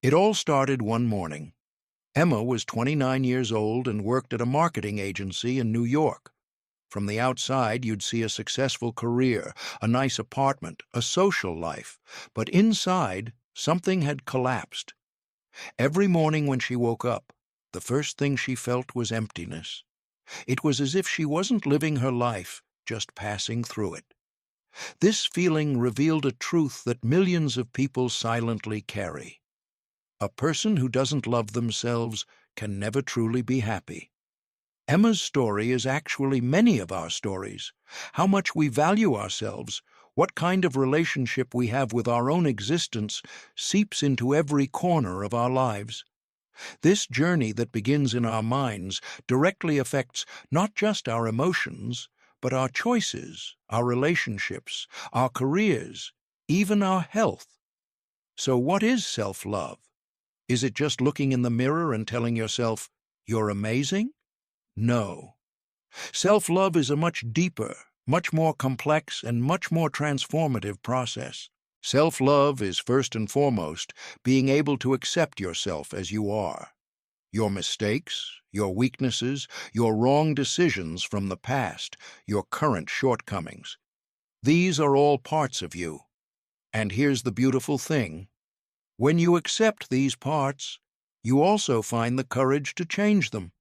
It all started one morning. Emma was 29 years old and worked at a marketing agency in New York. From the outside, you'd see a successful career, a nice apartment, a social life. But inside, something had collapsed. Every morning when she woke up, the first thing she felt was emptiness. It was as if she wasn't living her life, just passing through it. This feeling revealed a truth that millions of people silently carry. A person who doesn't love themselves can never truly be happy. Emma's story is actually many of our stories. How much we value ourselves, what kind of relationship we have with our own existence, seeps into every corner of our lives. This journey that begins in our minds directly affects not just our emotions, but our choices, our relationships, our careers, even our health. So what is self-love? Is it just looking in the mirror and telling yourself, "You're amazing"? No. Self-love is a much deeper, much more complex, and much more transformative process. Self-love is first and foremost being able to accept yourself as you are. Your mistakes, your weaknesses, your wrong decisions from the past, your current shortcomings. These are all parts of you. And here's the beautiful thing. When you accept these parts, you also find the courage to change them,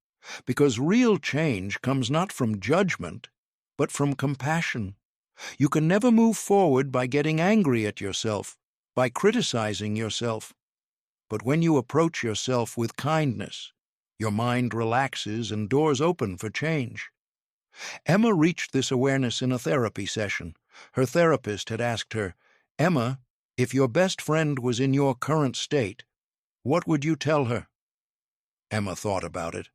because real change comes not from judgment, but from compassion. You can never move forward by getting angry at yourself, by criticizing yourself. But when you approach yourself with kindness, your mind relaxes and doors open for change. Emma reached this awareness in a therapy session. Her therapist had asked her, "Emma, if your best friend was in your current state, what would you tell her?" Emma thought about it.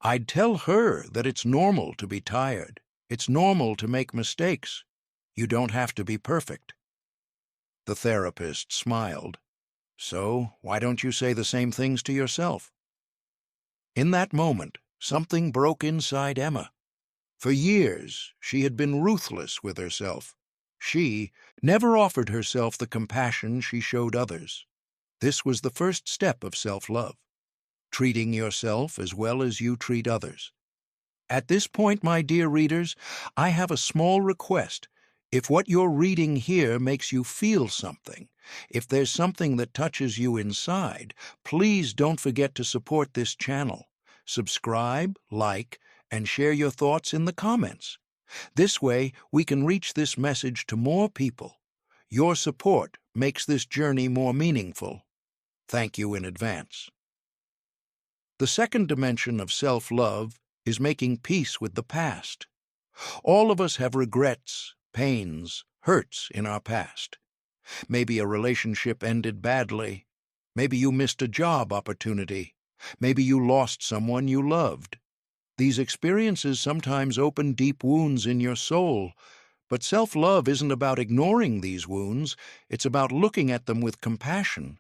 "I'd tell her that it's normal to be tired. It's normal to make mistakes. You don't have to be perfect." The therapist smiled. "So, why don't you say the same things to yourself?" In that moment, something broke inside Emma. For years, she had been ruthless with herself. She never offered herself the compassion she showed others. This was the first step of self-love, treating yourself as well as you treat others. At this point, my dear readers, I have a small request. If what you're reading here makes you feel something, if there's something that touches you inside, please don't forget to support this channel. Subscribe, like, and share your thoughts in the comments. This way, we can reach this message to more people. Your support makes this journey more meaningful. Thank you in advance. The second dimension of self-love is making peace with the past. All of us have regrets, pains, hurts in our past. Maybe a relationship ended badly. Maybe you missed a job opportunity. Maybe you lost someone you loved. These experiences sometimes open deep wounds in your soul, but self-love isn't about ignoring these wounds. It's about looking at them with compassion.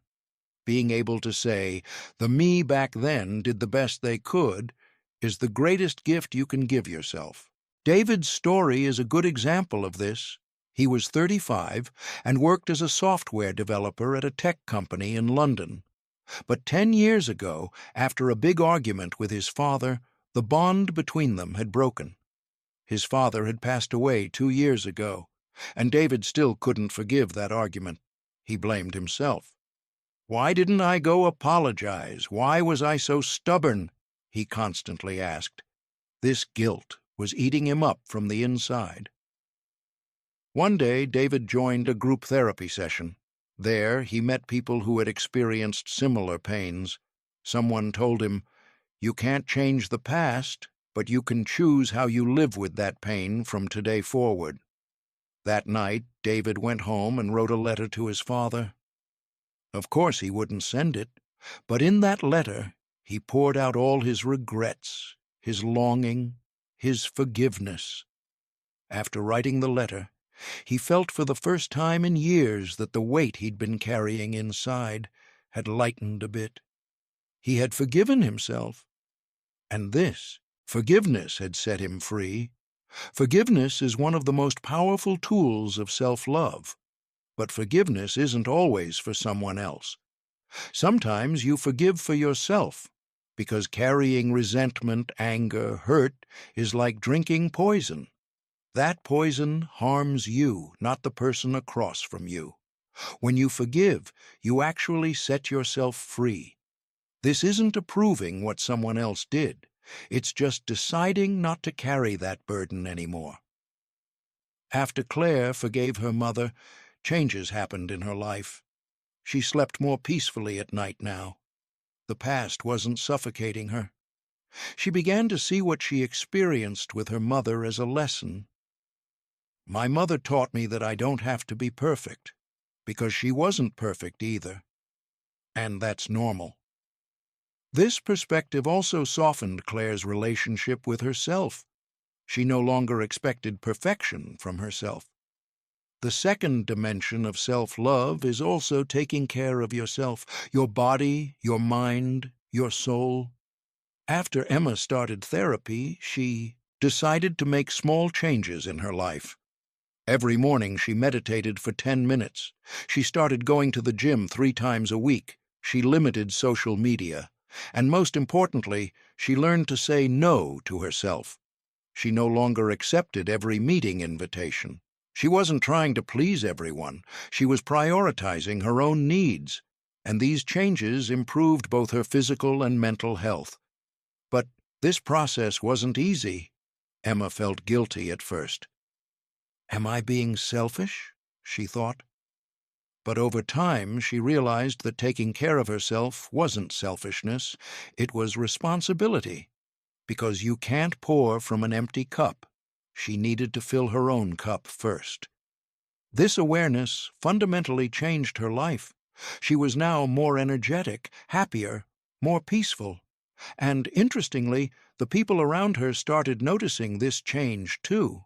Being able to say, "The me back then did the best they could," is the greatest gift you can give yourself. David's story is a good example of this. He was 35 and worked as a software developer at a tech company in London. But 10 years ago, after a big argument with his father, the bond between them had broken. His father had passed away 2 years ago, and David still couldn't forgive that argument. He blamed himself. "Why didn't I go apologize? Why was I so stubborn?" he constantly asked. This guilt was eating him up from the inside. One day, David joined a group therapy session. There, he met people who had experienced similar pains. Someone told him, "You can't change the past, but you can choose how you live with that pain from today forward." That night, David went home and wrote a letter to his father. Of course, he wouldn't send it, but in that letter, he poured out all his regrets, his longing, his forgiveness. After writing the letter, he felt for the first time in years that the weight he'd been carrying inside had lightened a bit. He had forgiven himself, and this forgiveness had set him free. Forgiveness is one of the most powerful tools of self-love, but forgiveness isn't always for someone else. Sometimes you forgive for yourself, because carrying resentment, anger, hurt is like drinking poison. That poison harms you, not the person across from you. When you forgive, you actually set yourself free. This isn't approving what someone else did. It's just deciding not to carry that burden anymore. After Claire forgave her mother, changes happened in her life. She slept more peacefully at night now. The past wasn't suffocating her. She began to see what she experienced with her mother as a lesson. My mother taught me that I don't have to be perfect, because she wasn't perfect either. And that's normal. This perspective also softened Claire's relationship with herself. She no longer expected perfection from herself. The second dimension of self-love is also taking care of yourself, your body, your mind, your soul. After Emma started therapy, she decided to make small changes in her life. Every morning she meditated for 10 minutes. She started going to the gym 3 times a week. She limited social media. And most importantly, she learned to say no to herself. She no longer accepted every meeting invitation. She wasn't trying to please everyone. She was prioritizing her own needs. And these changes improved both her physical and mental health. But this process wasn't easy. Emma felt guilty at first. Am I being selfish? She thought. But over time, she realized that taking care of herself wasn't selfishness, it was responsibility. Because you can't pour from an empty cup. She needed to fill her own cup first. This awareness fundamentally changed her life. She was now more energetic, happier, more peaceful. And interestingly, the people around her started noticing this change too.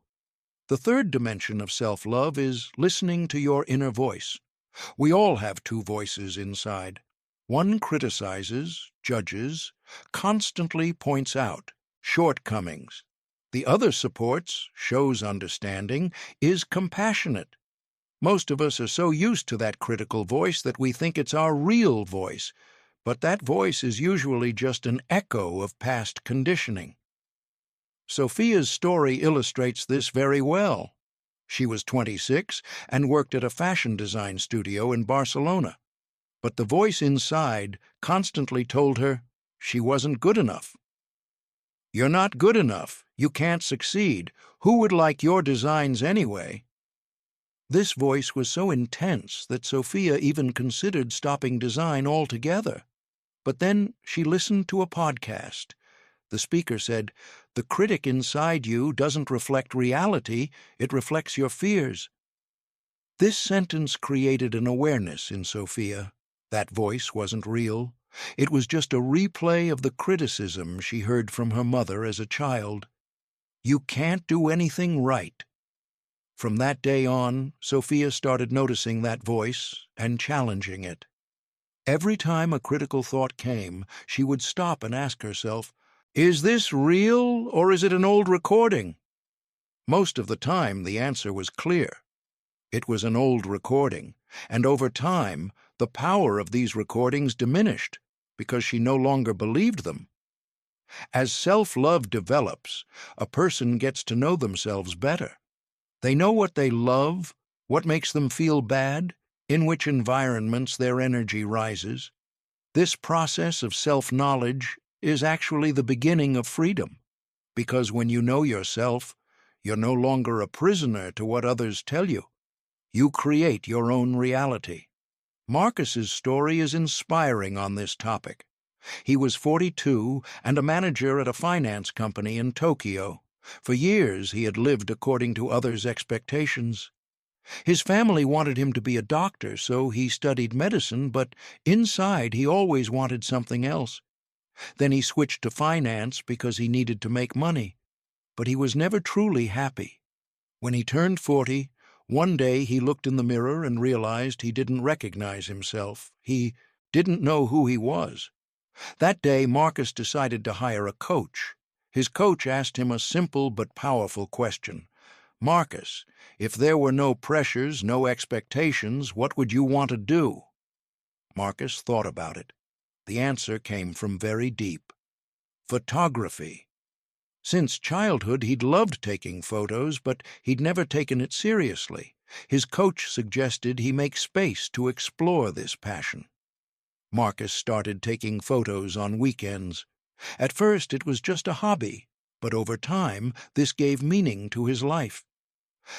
The third dimension of self-love is listening to your inner voice. We all have 2 voices inside. One criticizes, judges, constantly points out shortcomings. The other supports, shows understanding, is compassionate. Most of us are so used to that critical voice that we think it's our real voice, but that voice is usually just an echo of past conditioning. Sophia's story illustrates this very well. She was 26 and worked at a fashion design studio in Barcelona. But the voice inside constantly told her she wasn't good enough. You're not good enough. You can't succeed. Who would like your designs anyway? This voice was so intense that Sophia even considered stopping design altogether. But then she listened to a podcast. The speaker said, "The critic inside you doesn't reflect reality, it reflects your fears." This sentence created an awareness in Sophia. That voice wasn't real. It was just a replay of the criticism she heard from her mother as a child. You can't do anything right. From that day on, Sophia started noticing that voice and challenging it. Every time a critical thought came, she would stop and ask herself, "Is this real or is it an old recording?" Most of the time, the answer was clear. It was an old recording, and over time, the power of these recordings diminished because she no longer believed them. As self-love develops, a person gets to know themselves better. They know what they love, what makes them feel bad, in which environments their energy rises. This process of self-knowledge is actually the beginning of freedom, because when you know yourself, you're no longer a prisoner to what others tell you. You create your own reality. Marcus's story is inspiring on this topic. He was 42 and a manager at a finance company in Tokyo. For years he had lived according to others' expectations. His family wanted him to be a doctor, so he studied medicine, but inside he always wanted something else. Then he switched to finance because he needed to make money, but he was never truly happy. When he turned 40, one day he looked in the mirror and realized he didn't recognize himself. He didn't know who he was. That day, Marcus decided to hire a coach. His coach asked him a simple but powerful question. "Marcus, if there were no pressures, no expectations, what would you want to do?" Marcus thought about it. The answer came from very deep. Photography. Since childhood, he'd loved taking photos, but he'd never taken it seriously. His coach suggested he make space to explore this passion. Marcus started taking photos on weekends. At first, it was just a hobby, but over time, this gave meaning to his life.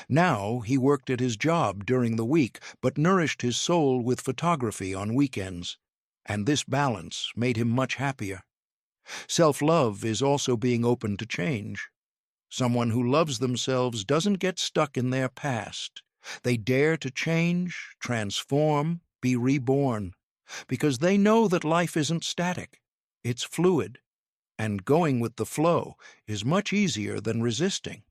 Now, he worked at his job during the week, but nourished his soul with photography on weekends. And this balance made him much happier. Self-love is also being open to change. Someone who loves themselves doesn't get stuck in their past. They dare to change, transform, be reborn, because they know that life isn't static. It's fluid, and going with the flow is much easier than resisting.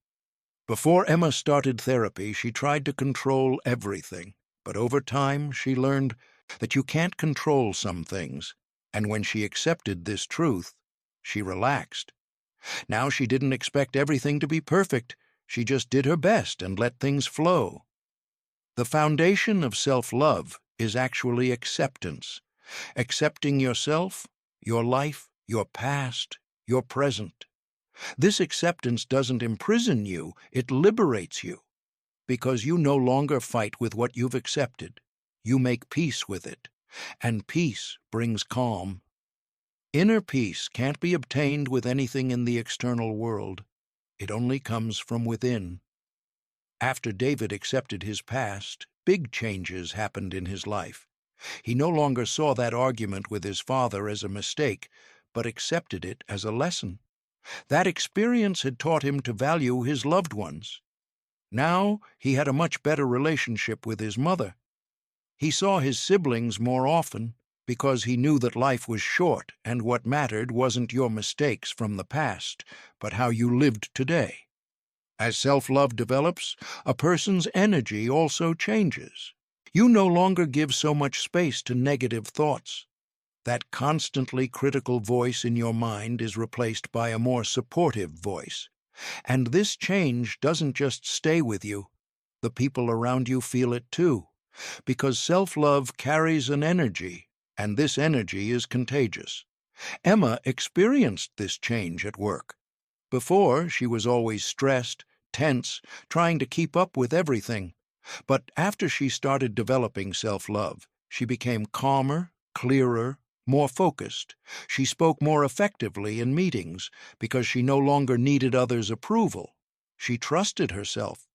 Before Emma started therapy, she tried to control everything, but over time she learned that you can't control some things, and when she accepted this truth, she relaxed. Now she didn't expect everything to be perfect. She just did her best and let things flow. The foundation of self-love is actually acceptance. Accepting yourself, your life, your past, your present. This acceptance doesn't imprison you, it liberates you. Because you no longer fight with what you've accepted. You make peace with it, and peace brings calm. Inner peace can't be obtained with anything in the external world. It only comes from within. After David accepted his past, big changes happened in his life. He no longer saw that argument with his father as a mistake, but accepted it as a lesson. That experience had taught him to value his loved ones. Now he had a much better relationship with his mother. He saw his siblings more often, because he knew that life was short and what mattered wasn't your mistakes from the past, but how you lived today. As self-love develops, a person's energy also changes. You no longer give so much space to negative thoughts. That constantly critical voice in your mind is replaced by a more supportive voice. And this change doesn't just stay with you. The people around you feel it too, because self-love carries an energy, and this energy is contagious. Emma experienced this change at work. Before, she was always stressed, tense, trying to keep up with everything. But after she started developing self-love, she became calmer, clearer, more focused. She spoke more effectively in meetings because she no longer needed others' approval. She trusted herself.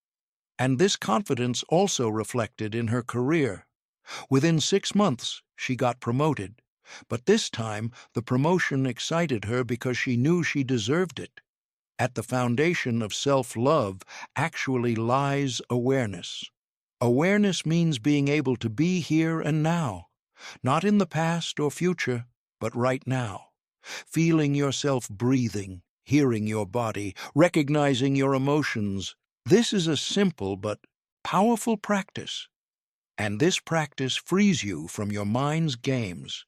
And this confidence also reflected in her career. Within 6 months, she got promoted. But this time, the promotion excited her because she knew she deserved it. At the foundation of self-love actually lies awareness. Awareness means being able to be here and now, not in the past or future, but right now. Feeling yourself breathing, hearing your body, recognizing your emotions. This is a simple but powerful practice. And this practice frees you from your mind's games.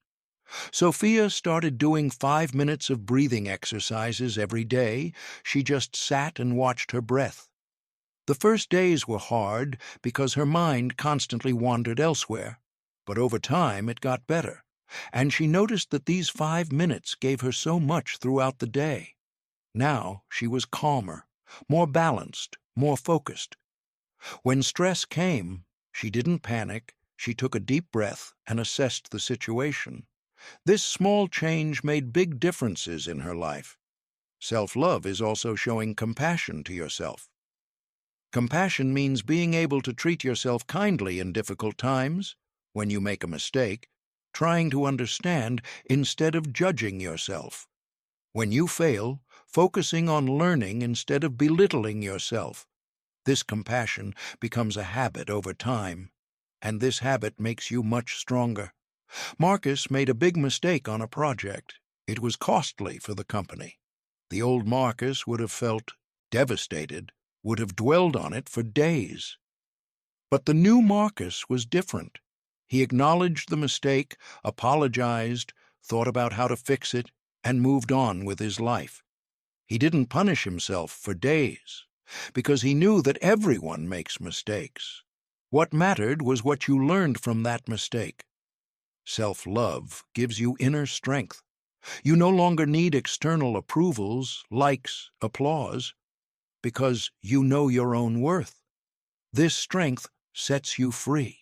Sophia started doing 5 minutes of breathing exercises every day. She just sat and watched her breath. The first days were hard because her mind constantly wandered elsewhere, but over time it got better, and she noticed that these 5 minutes gave her so much throughout the day. Now she was calmer, more balanced, more focused. When stress came, she didn't panic, she took a deep breath and assessed the situation. This small change made big differences in her life. Self-love is also showing compassion to yourself. Compassion means being able to treat yourself kindly in difficult times, when you make a mistake, trying to understand instead of judging yourself. When you fail, focusing on learning instead of belittling yourself. This compassion becomes a habit over time, and this habit makes you much stronger. Marcus made a big mistake on a project. It was costly for the company. The old Marcus would have felt devastated, would have dwelled on it for days. But the new Marcus was different. He acknowledged the mistake, apologized, thought about how to fix it, and moved on with his life. He didn't punish himself for days, because he knew that everyone makes mistakes. What mattered was what you learned from that mistake. Self-love gives you inner strength. You no longer need external approvals, likes, applause, because you know your own worth. This strength sets you free.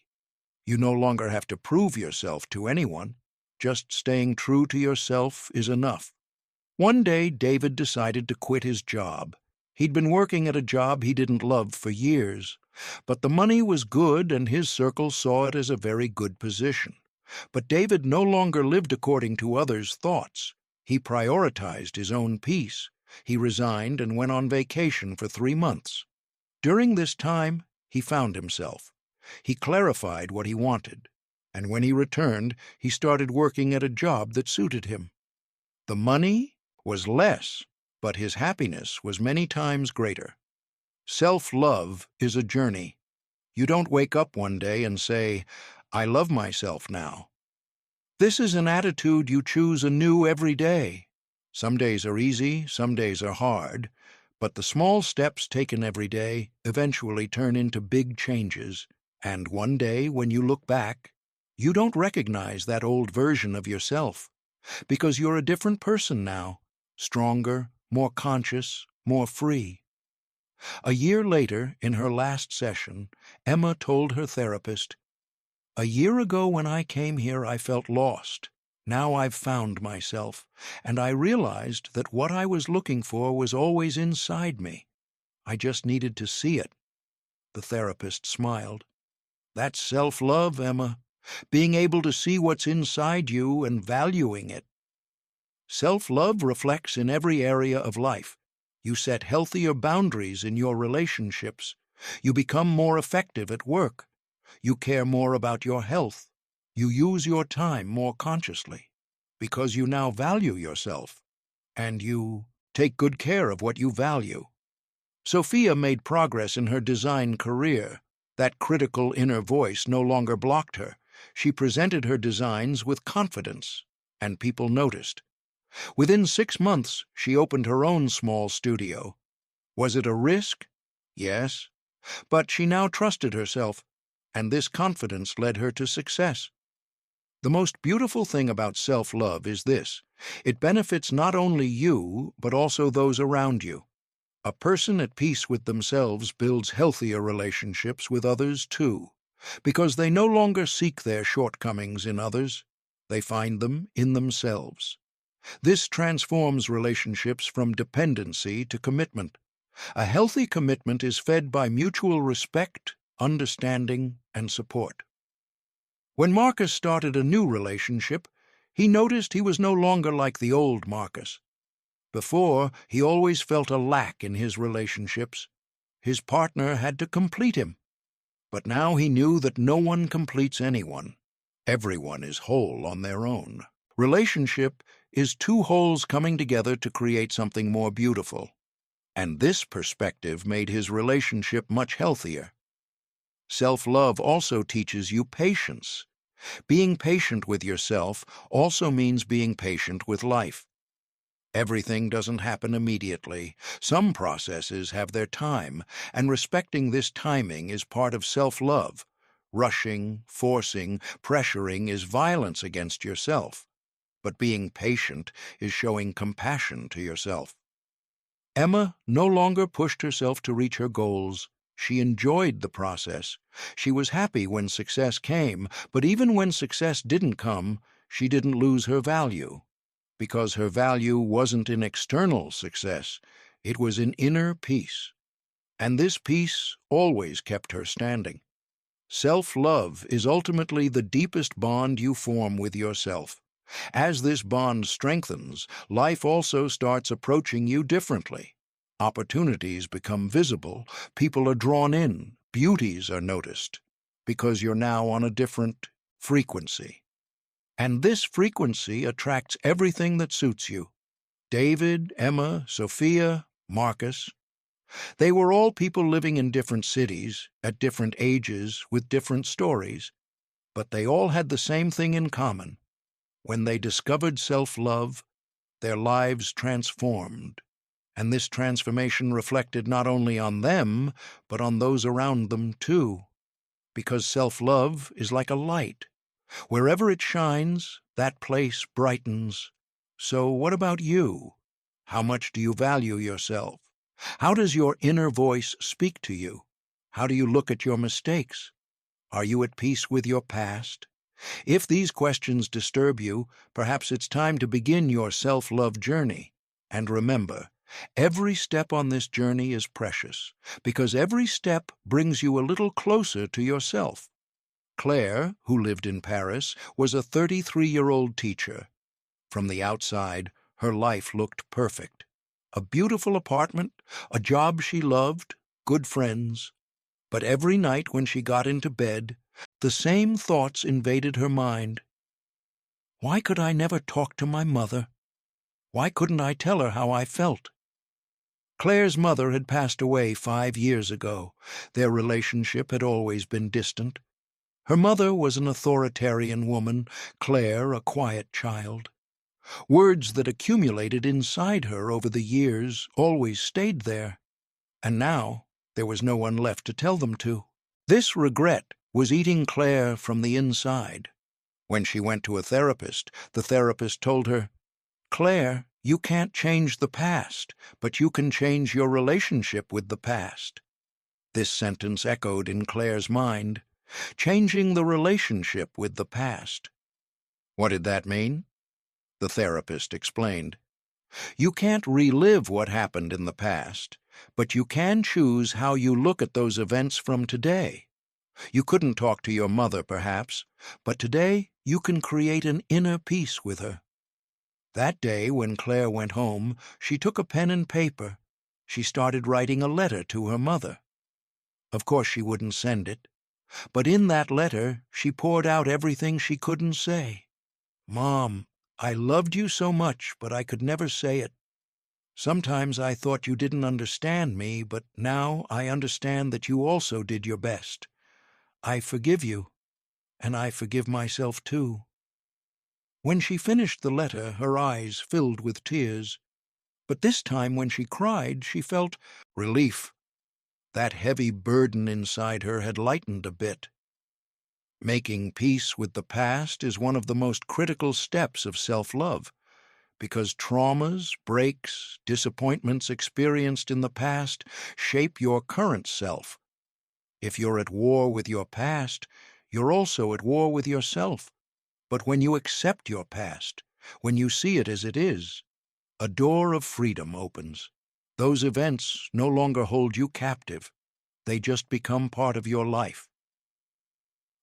You no longer have to prove yourself to anyone. Just staying true to yourself is enough. One day, David decided to quit his job. He'd been working at a job he didn't love for years, but the money was good and his circle saw it as a very good position. But David no longer lived according to others' thoughts. He prioritized his own peace. He resigned and went on vacation for 3 months. During this time, he found himself. He clarified what he wanted, and when he returned, he started working at a job that suited him. The money was less, but his happiness was many times greater. Self-love is a journey. You don't wake up one day and say, "I love myself now." This is an attitude you choose anew every day. Some days are easy, some days are hard, but the small steps taken every day eventually turn into big changes. And one day, when you look back, you don't recognize that old version of yourself, because you're a different person now, stronger, more conscious, more free. A year later, in her last session, Emma told her therapist, "A year ago when I came here, I felt lost. Now I've found myself, and I realized that what I was looking for was always inside me. I just needed to see it." The therapist smiled. That's self-love, Emma, being able to see what's inside you and valuing it. Self-love reflects in every area of life. You set healthier boundaries in your relationships. You become more effective at work. You care more about your health. You use your time more consciously because you now value yourself, and you take good care of what you value. Sophia made progress in her design career. That critical inner voice no longer blocked her. She presented her designs with confidence, and people noticed. Within 6 months, she opened her own small studio. Was it a risk? Yes. But she now trusted herself, and this confidence led her to success. The most beautiful thing about self-love is this: it benefits not only you, but also those around you. A person at peace with themselves builds healthier relationships with others too, because they no longer seek their shortcomings in others. They find them in themselves. This transforms relationships from dependency to commitment. A healthy commitment is fed by mutual respect, understanding, and support. When Marcus started a new relationship, he noticed he was no longer like the old Marcus. Before, he always felt a lack in his relationships. His partner had to complete him. But now he knew that no one completes anyone. Everyone is whole on their own. Relationship is 2 wholes coming together to create something more beautiful. And this perspective made his relationship much healthier. Self-love also teaches you patience. Being patient with yourself also means being patient with life. Everything doesn't happen immediately. Some processes have their time, and respecting this timing is part of self-love. Rushing, forcing, pressuring is violence against yourself. But being patient is showing compassion to yourself. Emma no longer pushed herself to reach her goals. She enjoyed the process. She was happy when success came, but even when success didn't come, she didn't lose her value. Because her value wasn't in external success, it was in inner peace. And this peace always kept her standing. Self-love is ultimately the deepest bond you form with yourself. As this bond strengthens, life also starts approaching you differently. Opportunities become visible, people are drawn in, beauties are noticed, because you're now on a different frequency. And this frequency attracts everything that suits you. David, Emma, Sophia, Marcus. They were all people living in different cities, at different ages, with different stories. But they all had the same thing in common. When they discovered self-love, their lives transformed. And this transformation reflected not only on them, but on those around them too. Because self-love is like a light. Wherever it shines, that place brightens. So what about you? How much do you value yourself? How does your inner voice speak to you? How do you look at your mistakes? Are you at peace with your past? If these questions disturb you, perhaps it's time to begin your self-love journey. And remember, every step on this journey is precious, because every step brings you a little closer to yourself. Claire, who lived in Paris, was a 33-year-old teacher. From the outside, her life looked perfect. A beautiful apartment, a job she loved, good friends. But every night when she got into bed, the same thoughts invaded her mind. Why could I never talk to my mother? Why couldn't I tell her how I felt? Claire's mother had passed away 5 years ago. Their relationship had always been distant. Her mother was an authoritarian woman, Claire a quiet child. Words that accumulated inside her over the years always stayed there, and now there was no one left to tell them to. This regret was eating Claire from the inside. When she went to a therapist, the therapist told her, "Claire, you can't change the past, but you can change your relationship with the past." This sentence echoed in Claire's mind, changing the relationship with the past. What did that mean? The therapist explained. You can't relive what happened in the past, but you can choose how you look at those events from today. You couldn't talk to your mother, perhaps, but today you can create an inner peace with her. That day, when Claire went home, she took a pen and paper. She started writing a letter to her mother. Of course she wouldn't send it, but in that letter she poured out everything she couldn't say. "Mom, I loved you so much, but I could never say it. Sometimes I thought you didn't understand me, but now I understand that you also did your best. I forgive you, and I forgive myself too." When she finished the letter, her eyes filled with tears. But this time when she cried, she felt relief. That heavy burden inside her had lightened a bit. Making peace with the past is one of the most critical steps of self-love, because traumas, breaks, disappointments experienced in the past shape your current self. If you're at war with your past, you're also at war with yourself. But when you accept your past, when you see it as it is, a door of freedom opens. Those events no longer hold you captive. They just become part of your life.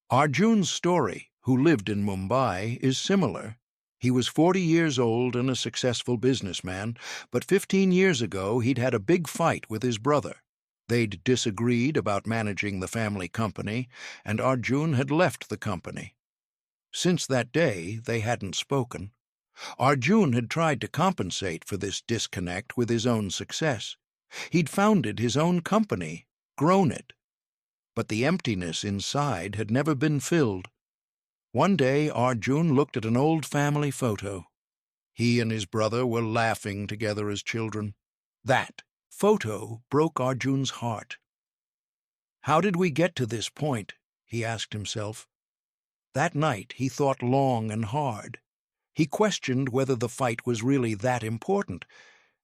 Arjun's story, who lived in Mumbai, is similar. He was 40 years old and a successful businessman, but 15 years ago he'd had a big fight with his brother. They'd disagreed about managing the family company, and Arjun had left the company. Since that day, they hadn't spoken. Arjun had tried to compensate for this disconnect with his own success. He'd founded his own company, grown it. But the emptiness inside had never been filled. One day, Arjun looked at an old family photo. He and his brother were laughing together as children. That photo broke Arjun's heart. How did we get to this point? He asked himself. That night he thought long and hard. He questioned whether the fight was really that important,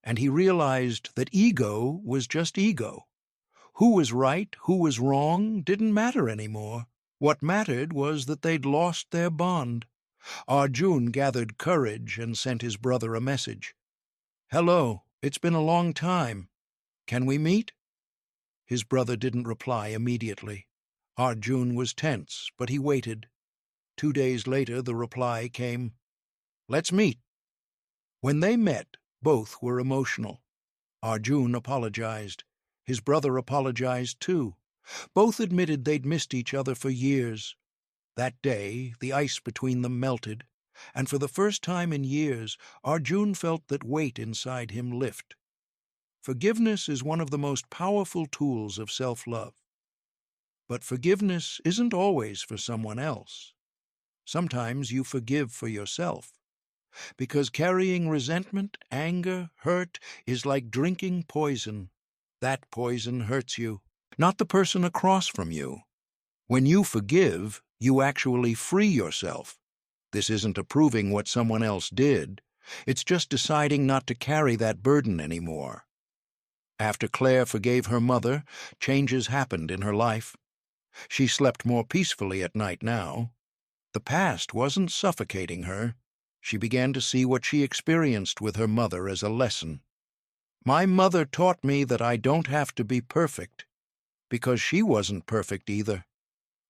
and he realized that ego was just ego. Who was right, who was wrong, didn't matter anymore. What mattered was that they'd lost their bond. Arjun gathered courage and sent his brother a message. "Hello, it's been a long time. Can we meet?" His brother didn't reply immediately. Arjun was tense, but he waited. 2 days later, the reply came, "Let's meet." When they met, both were emotional. Arjun apologized. His brother apologized too. Both admitted they'd missed each other for years. That day, the ice between them melted, and for the first time in years, Arjun felt that weight inside him lift. Forgiveness is one of the most powerful tools of self-love. But forgiveness isn't always for someone else. Sometimes you forgive for yourself, because carrying resentment, anger, hurt is like drinking poison. That poison hurts you, not the person across from you. When you forgive, You actually free yourself. This isn't approving what someone else did. It's just deciding not to carry that burden anymore. After Claire forgave her mother, changes happened in her life. She slept more peacefully at night now. The past wasn't suffocating her. She began to see what she experienced with her mother as a lesson. My mother taught me that I don't have to be perfect, because she wasn't perfect either.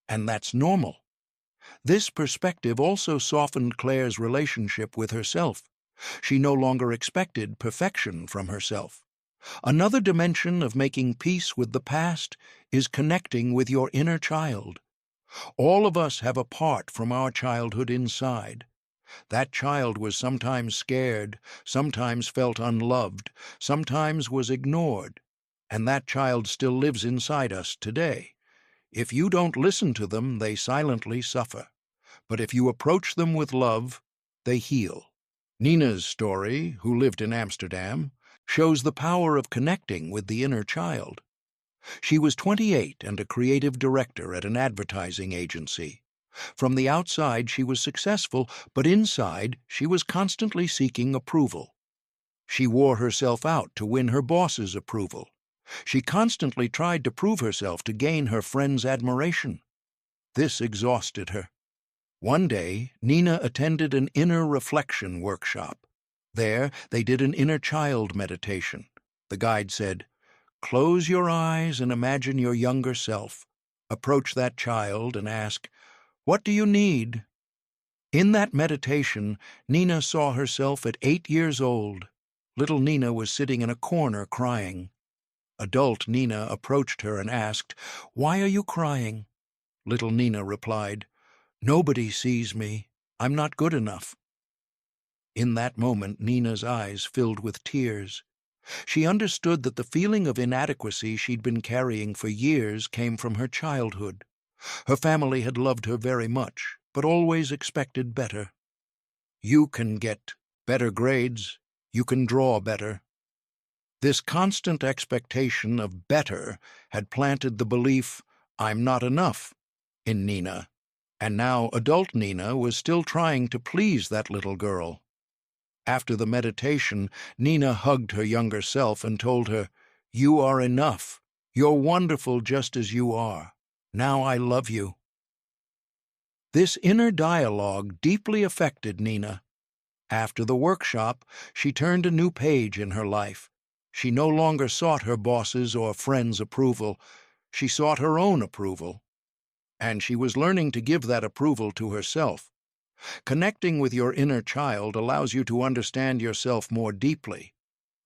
And that's normal. This perspective also softened Claire's relationship with herself. She no longer expected perfection from herself. Another dimension of making peace with the past is connecting with your inner child. All of us have a part from our childhood inside. That child was sometimes scared, sometimes felt unloved, sometimes was ignored, and that child still lives inside us today. If you don't listen to them, they silently suffer. But if you approach them with love, they heal. Nina's story, who lived in Amsterdam, shows the power of connecting with the inner child. She was 28 and a creative director at an advertising agency. From the outside, she was successful, but inside, she was constantly seeking approval. She wore herself out to win her boss's approval. She constantly tried to prove herself to gain her friends' admiration. This exhausted her. One day, Nina attended an inner reflection workshop. There, they did an inner child meditation. The guide said, "Close your eyes and imagine your younger self. Approach that child and ask, 'What do you need?'" In that meditation, Nina saw herself at 8 years old. Little Nina was sitting in a corner crying. Adult Nina approached her and asked, "Why are you crying?" Little Nina replied, "Nobody sees me. I'm not good enough." In that moment, Nina's eyes filled with tears. She understood that the feeling of inadequacy she'd been carrying for years came from her childhood. Her family had loved her very much, but always expected better. You can get better grades. You can draw better. This constant expectation of better had planted the belief, "I'm not enough," in Nina. And now adult Nina was still trying to please that little girl. After the meditation, Nina hugged her younger self and told her, "You are enough. You're wonderful just as you are. Now I love you." This inner dialogue deeply affected Nina. After the workshop, she turned a new page in her life. She no longer sought her boss's or friends' approval. She sought her own approval. And she was learning to give that approval to herself. Connecting with your inner child allows you to understand yourself more deeply.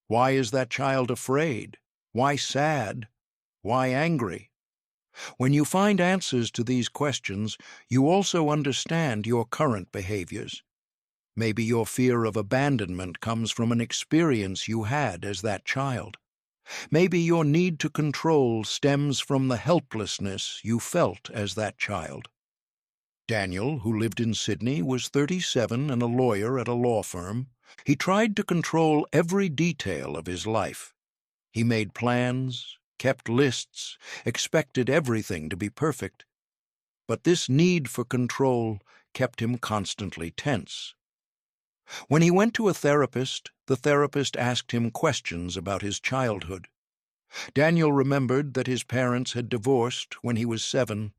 Why is that child afraid? Why sad? Why angry? When you find answers to these questions, you also understand your current behaviors. Maybe your fear of abandonment comes from an experience you had as that child. Maybe your need to control stems from the helplessness you felt as that child. Daniel, who lived in Sydney, was 37 and a lawyer at a law firm. He tried to control every detail of his life. He made plans, kept lists, expected everything to be perfect. But this need for control kept him constantly tense. When he went to a therapist, the therapist asked him questions about his childhood. Daniel remembered that his parents had divorced when he was 7.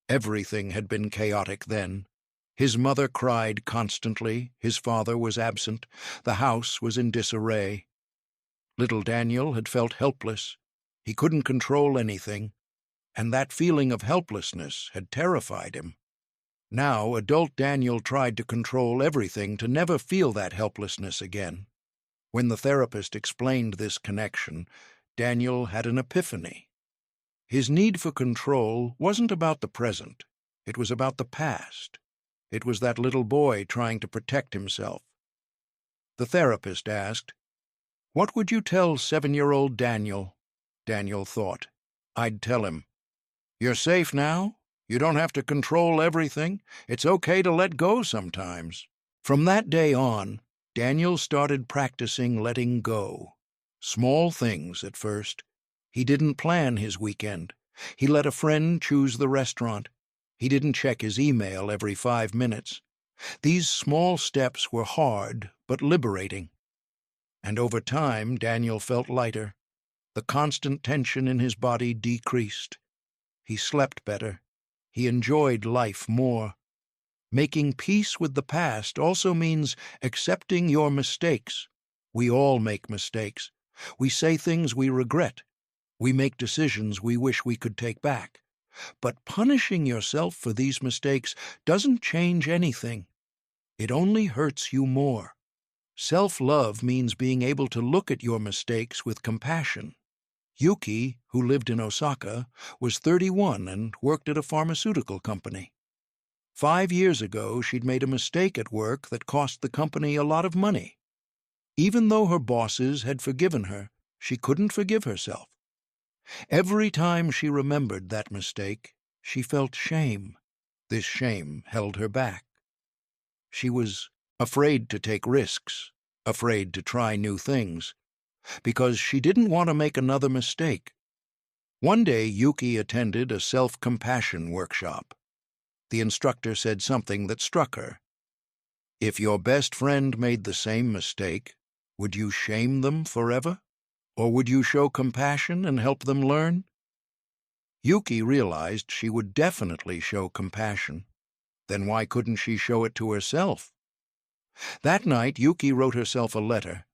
Everything had been chaotic then. His mother cried constantly, his father was absent, the house was in disarray. Little Daniel had felt helpless. He couldn't control anything, and that feeling of helplessness had terrified him. Now, adult Daniel tried to control everything to never feel that helplessness again. When the therapist explained this connection, Daniel had an epiphany. His need for control wasn't about the present. It was about the past. It was that little boy trying to protect himself. The therapist asked, "What would you tell 7-year-old Daniel?" Daniel thought. "I'd tell him, 'You're safe now. You don't have to control everything. It's okay to let go sometimes.'" From that day on, Daniel started practicing letting go. Small things at first. He didn't plan his weekend. He let a friend choose the restaurant. He didn't check his email every 5 minutes. These small steps were hard but liberating. And over time, Daniel felt lighter. The constant tension in his body decreased. He slept better. He enjoyed life more. Making peace with the past also means accepting your mistakes. We all make mistakes. We say things we regret. We make decisions we wish we could take back. But punishing yourself for these mistakes doesn't change anything. It only hurts you more. Self-love means being able to look at your mistakes with compassion. Yuki, who lived in Osaka, was 31 and worked at a pharmaceutical company. 5 years ago, she'd made a mistake at work that cost the company a lot of money. Even though her bosses had forgiven her, she couldn't forgive herself. Every time she remembered that mistake, she felt shame. This shame held her back. She was afraid to take risks, afraid to try new things, because she didn't want to make another mistake. One day, Yuki attended a self-compassion workshop. The instructor said something that struck her. If your best friend made the same mistake, would you shame them forever? Or would you show compassion and help them learn? Yuki realized she would definitely show compassion. Then why couldn't she show it to herself? That night, Yuki wrote herself a letter.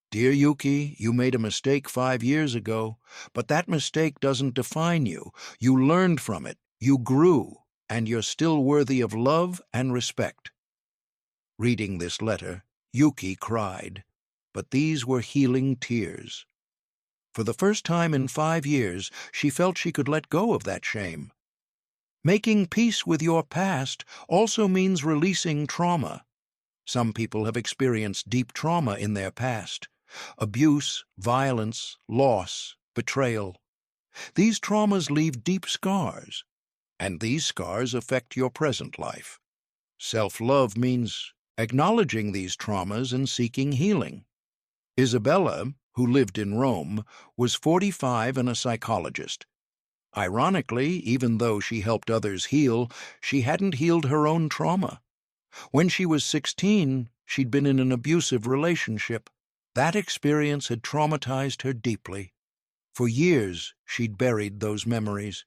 Dear Yuki, you made a mistake 5 years ago, but that mistake doesn't define you. You learned from it, you grew, and you're still worthy of love and respect. Reading this letter, Yuki cried, but these were healing tears. For the first time in 5 years, she felt she could let go of that shame. Making peace with your past also means releasing trauma. Some people have experienced deep trauma in their past: abuse, violence, loss, betrayal. These traumas leave deep scars, and these scars affect your present life. Self-love means acknowledging these traumas and seeking healing. Isabella, who lived in Rome, was 45 and a psychologist. Ironically, even though she helped others heal, she hadn't healed her own trauma. When she was 16, she'd been in an abusive relationship. That experience had traumatized her deeply. For years, she'd buried those memories.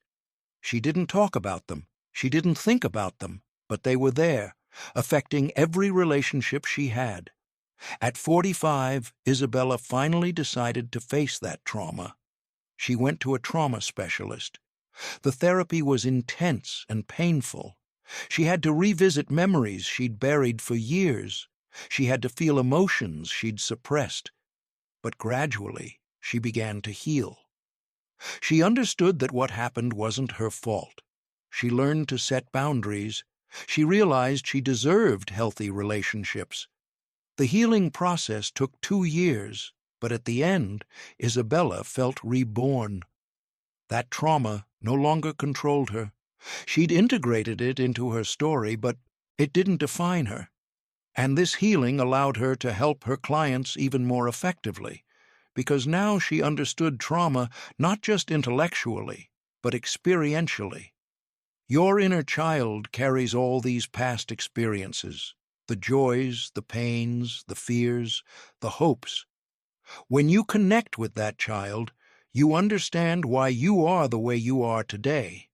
She didn't talk about them. She didn't think about them, but they were there, affecting every relationship she had. At 45, Isabella finally decided to face that trauma. She went to a trauma specialist. The therapy was intense and painful. She had to revisit memories she'd buried for years. She had to feel emotions she'd suppressed. But gradually, she began to heal. She understood that what happened wasn't her fault. She learned to set boundaries. She realized she deserved healthy relationships. The healing process took 2 years, but at the end, Isabella felt reborn. That trauma no longer controlled her. She'd integrated it into her story, but it didn't define her. And this healing allowed her to help her clients even more effectively, because now she understood trauma not just intellectually, but experientially. Your inner child carries all these past experiences: the joys, the pains, the fears, the hopes. When you connect with that child, you understand why you are the way you are today.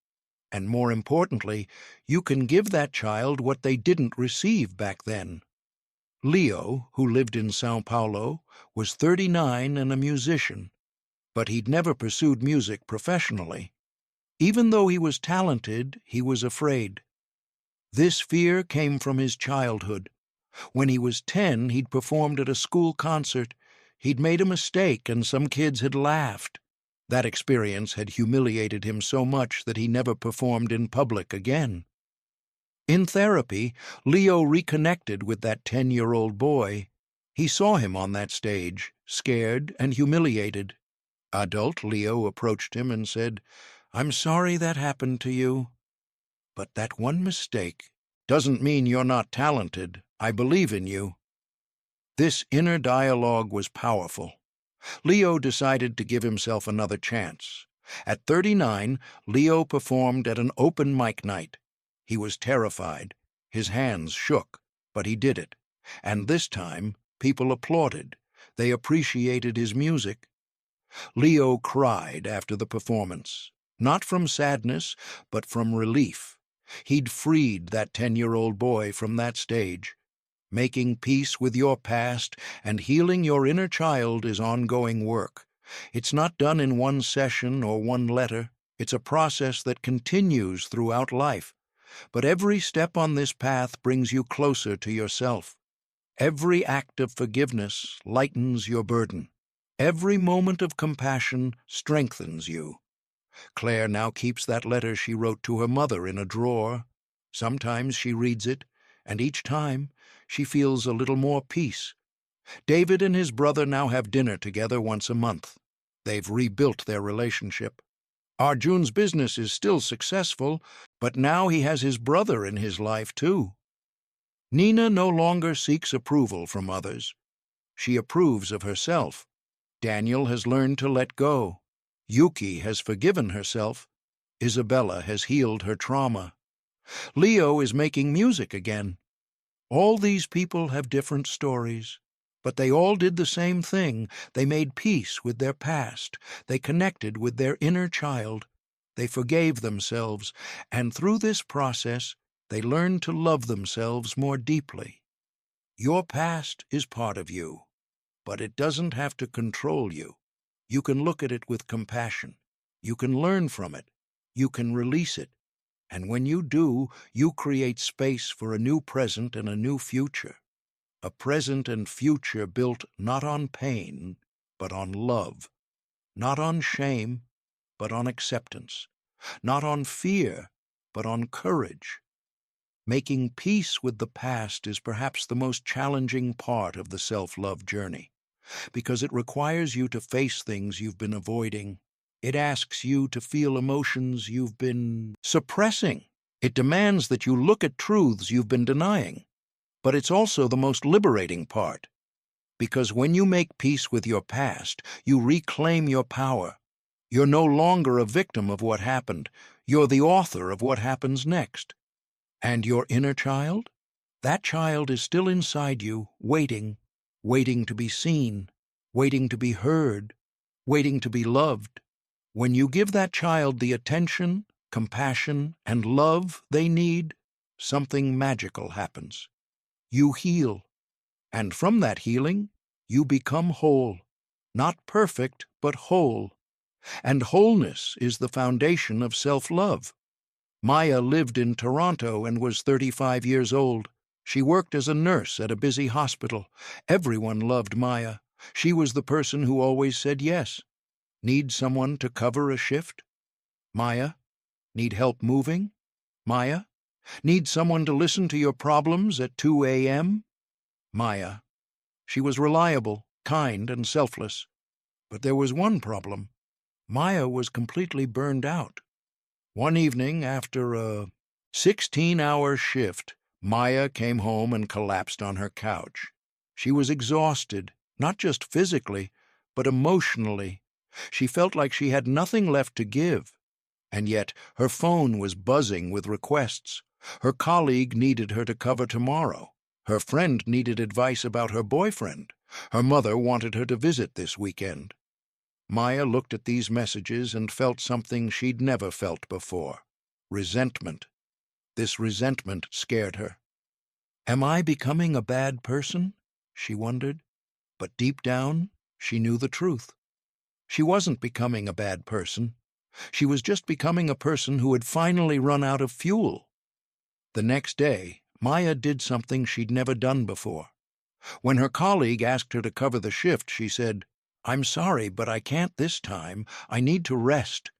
And more importantly, you can give that child what they didn't receive back then. Leo, who lived in São Paulo, was 39 and a musician, but he'd never pursued music professionally. Even though he was talented, he was afraid. This fear came from his childhood. When he was 10, he'd performed at a school concert. He'd made a mistake, and some kids had laughed. That experience had humiliated him so much that he never performed in public again. In therapy, Leo reconnected with that 10-year-old boy. He saw him on that stage, scared and humiliated. Adult Leo approached him and said, "I'm sorry that happened to you. But that one mistake doesn't mean you're not talented. I believe in you." This inner dialogue was powerful. Leo decided to give himself another chance. At 39, Leo performed at an open mic night. He was terrified. His hands shook, but he did it. And this time, people applauded. They appreciated his music. Leo cried after the performance, not from sadness, but from relief. He'd freed that 10-year-old boy from that stage. Making peace with your past and healing your inner child is ongoing work. It's not done in one session or one letter. It's a process that continues throughout life. But every step on this path brings you closer to yourself. Every act of forgiveness lightens your burden. Every moment of compassion strengthens you. Claire now keeps that letter she wrote to her mother in a drawer. Sometimes she reads it, and each time she feels a little more peace. David and his brother now have dinner together once a month. They've rebuilt their relationship. Arjun's business is still successful, but now he has his brother in his life too. Nina no longer seeks approval from others. She approves of herself. Daniel has learned to let go. Yuki has forgiven herself. Isabella has healed her trauma. Leo is making music again. All these people have different stories, but they all did the same thing. They made peace with their past. They connected with their inner child. They forgave themselves, and through this process, they learned to love themselves more deeply. Your past is part of you, but it doesn't have to control you. You can look at it with compassion. You can learn from it. You can release it. And when you do, you create space for a new present and a new future. A present and future built not on pain, but on love. Not on shame, but on acceptance. Not on fear, but on courage. Making peace with the past is perhaps the most challenging part of the self-love journey, because it requires you to face things you've been avoiding. It asks you to feel emotions you've been suppressing. It demands that you look at truths you've been denying. But it's also the most liberating part, because when you make peace with your past, you reclaim your power. You're no longer a victim of what happened. You're the author of what happens next. And your inner child? That child is still inside you, waiting to be seen, waiting to be heard, waiting to be loved. When you give that child the attention, compassion, and love they need, something magical happens. You heal, and from that healing, you become whole. Not perfect, but whole. And wholeness is the foundation of self-love. Maya lived in Toronto and was 35 years old. She worked as a nurse at a busy hospital. Everyone loved Maya. She was the person who always said yes. Need someone to cover a shift? Maya. Need help moving? Maya. Need someone to listen to your problems at 2 a.m.? Maya. She was reliable, kind, and selfless. But there was one problem. Maya was completely burned out. One evening, after a 16-hour shift, Maya came home and collapsed on her couch. She was exhausted, not just physically, but emotionally. She felt like she had nothing left to give. And yet her phone was buzzing with requests. Her colleague needed her to cover tomorrow. Her friend needed advice about her boyfriend. Her mother wanted her to visit this weekend. Maya looked at these messages and felt something she'd never felt before. Resentment. This resentment scared her. Am I becoming a bad person? She wondered. But deep down, she knew the truth. She wasn't becoming a bad person. She was just becoming a person who had finally run out of fuel. The next day, Maya did something she'd never done before. When her colleague asked her to cover the shift, she said, "I'm sorry, but I can't this time. I need to rest."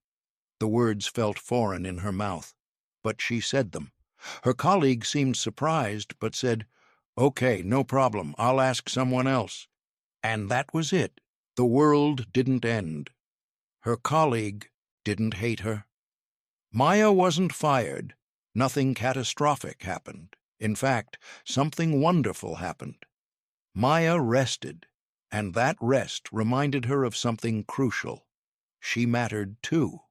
The words felt foreign in her mouth, but she said them. Her colleague seemed surprised, but said, "Okay, no problem. I'll ask someone else." And that was it. The world didn't end. Her colleague didn't hate her. Maya wasn't fired. Nothing catastrophic happened. In fact, something wonderful happened. Maya rested, and that rest reminded her of something crucial. She mattered too.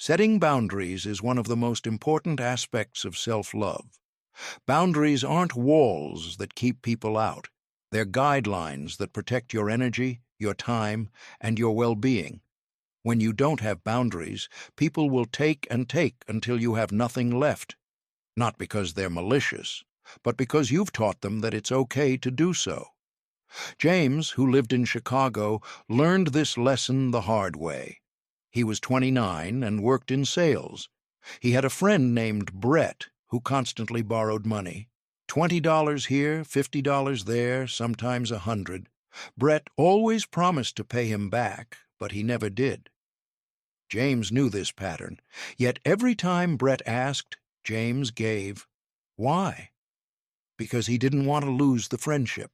Setting boundaries is one of the most important aspects of self-love. Boundaries aren't walls that keep people out. They're guidelines that protect your energy, your time, and your well-being. When you don't have boundaries, people will take and take until you have nothing left. Not because they're malicious, but because you've taught them that it's okay to do so. James, who lived in Chicago, learned this lesson the hard way. He was 29 and worked in sales. He had a friend named Brett who constantly borrowed money. $20 here, $50 there, sometimes $100. Brett always promised to pay him back, but he never did. James knew this pattern, yet every time Brett asked, James gave. Why? Because he didn't want to lose the friendship.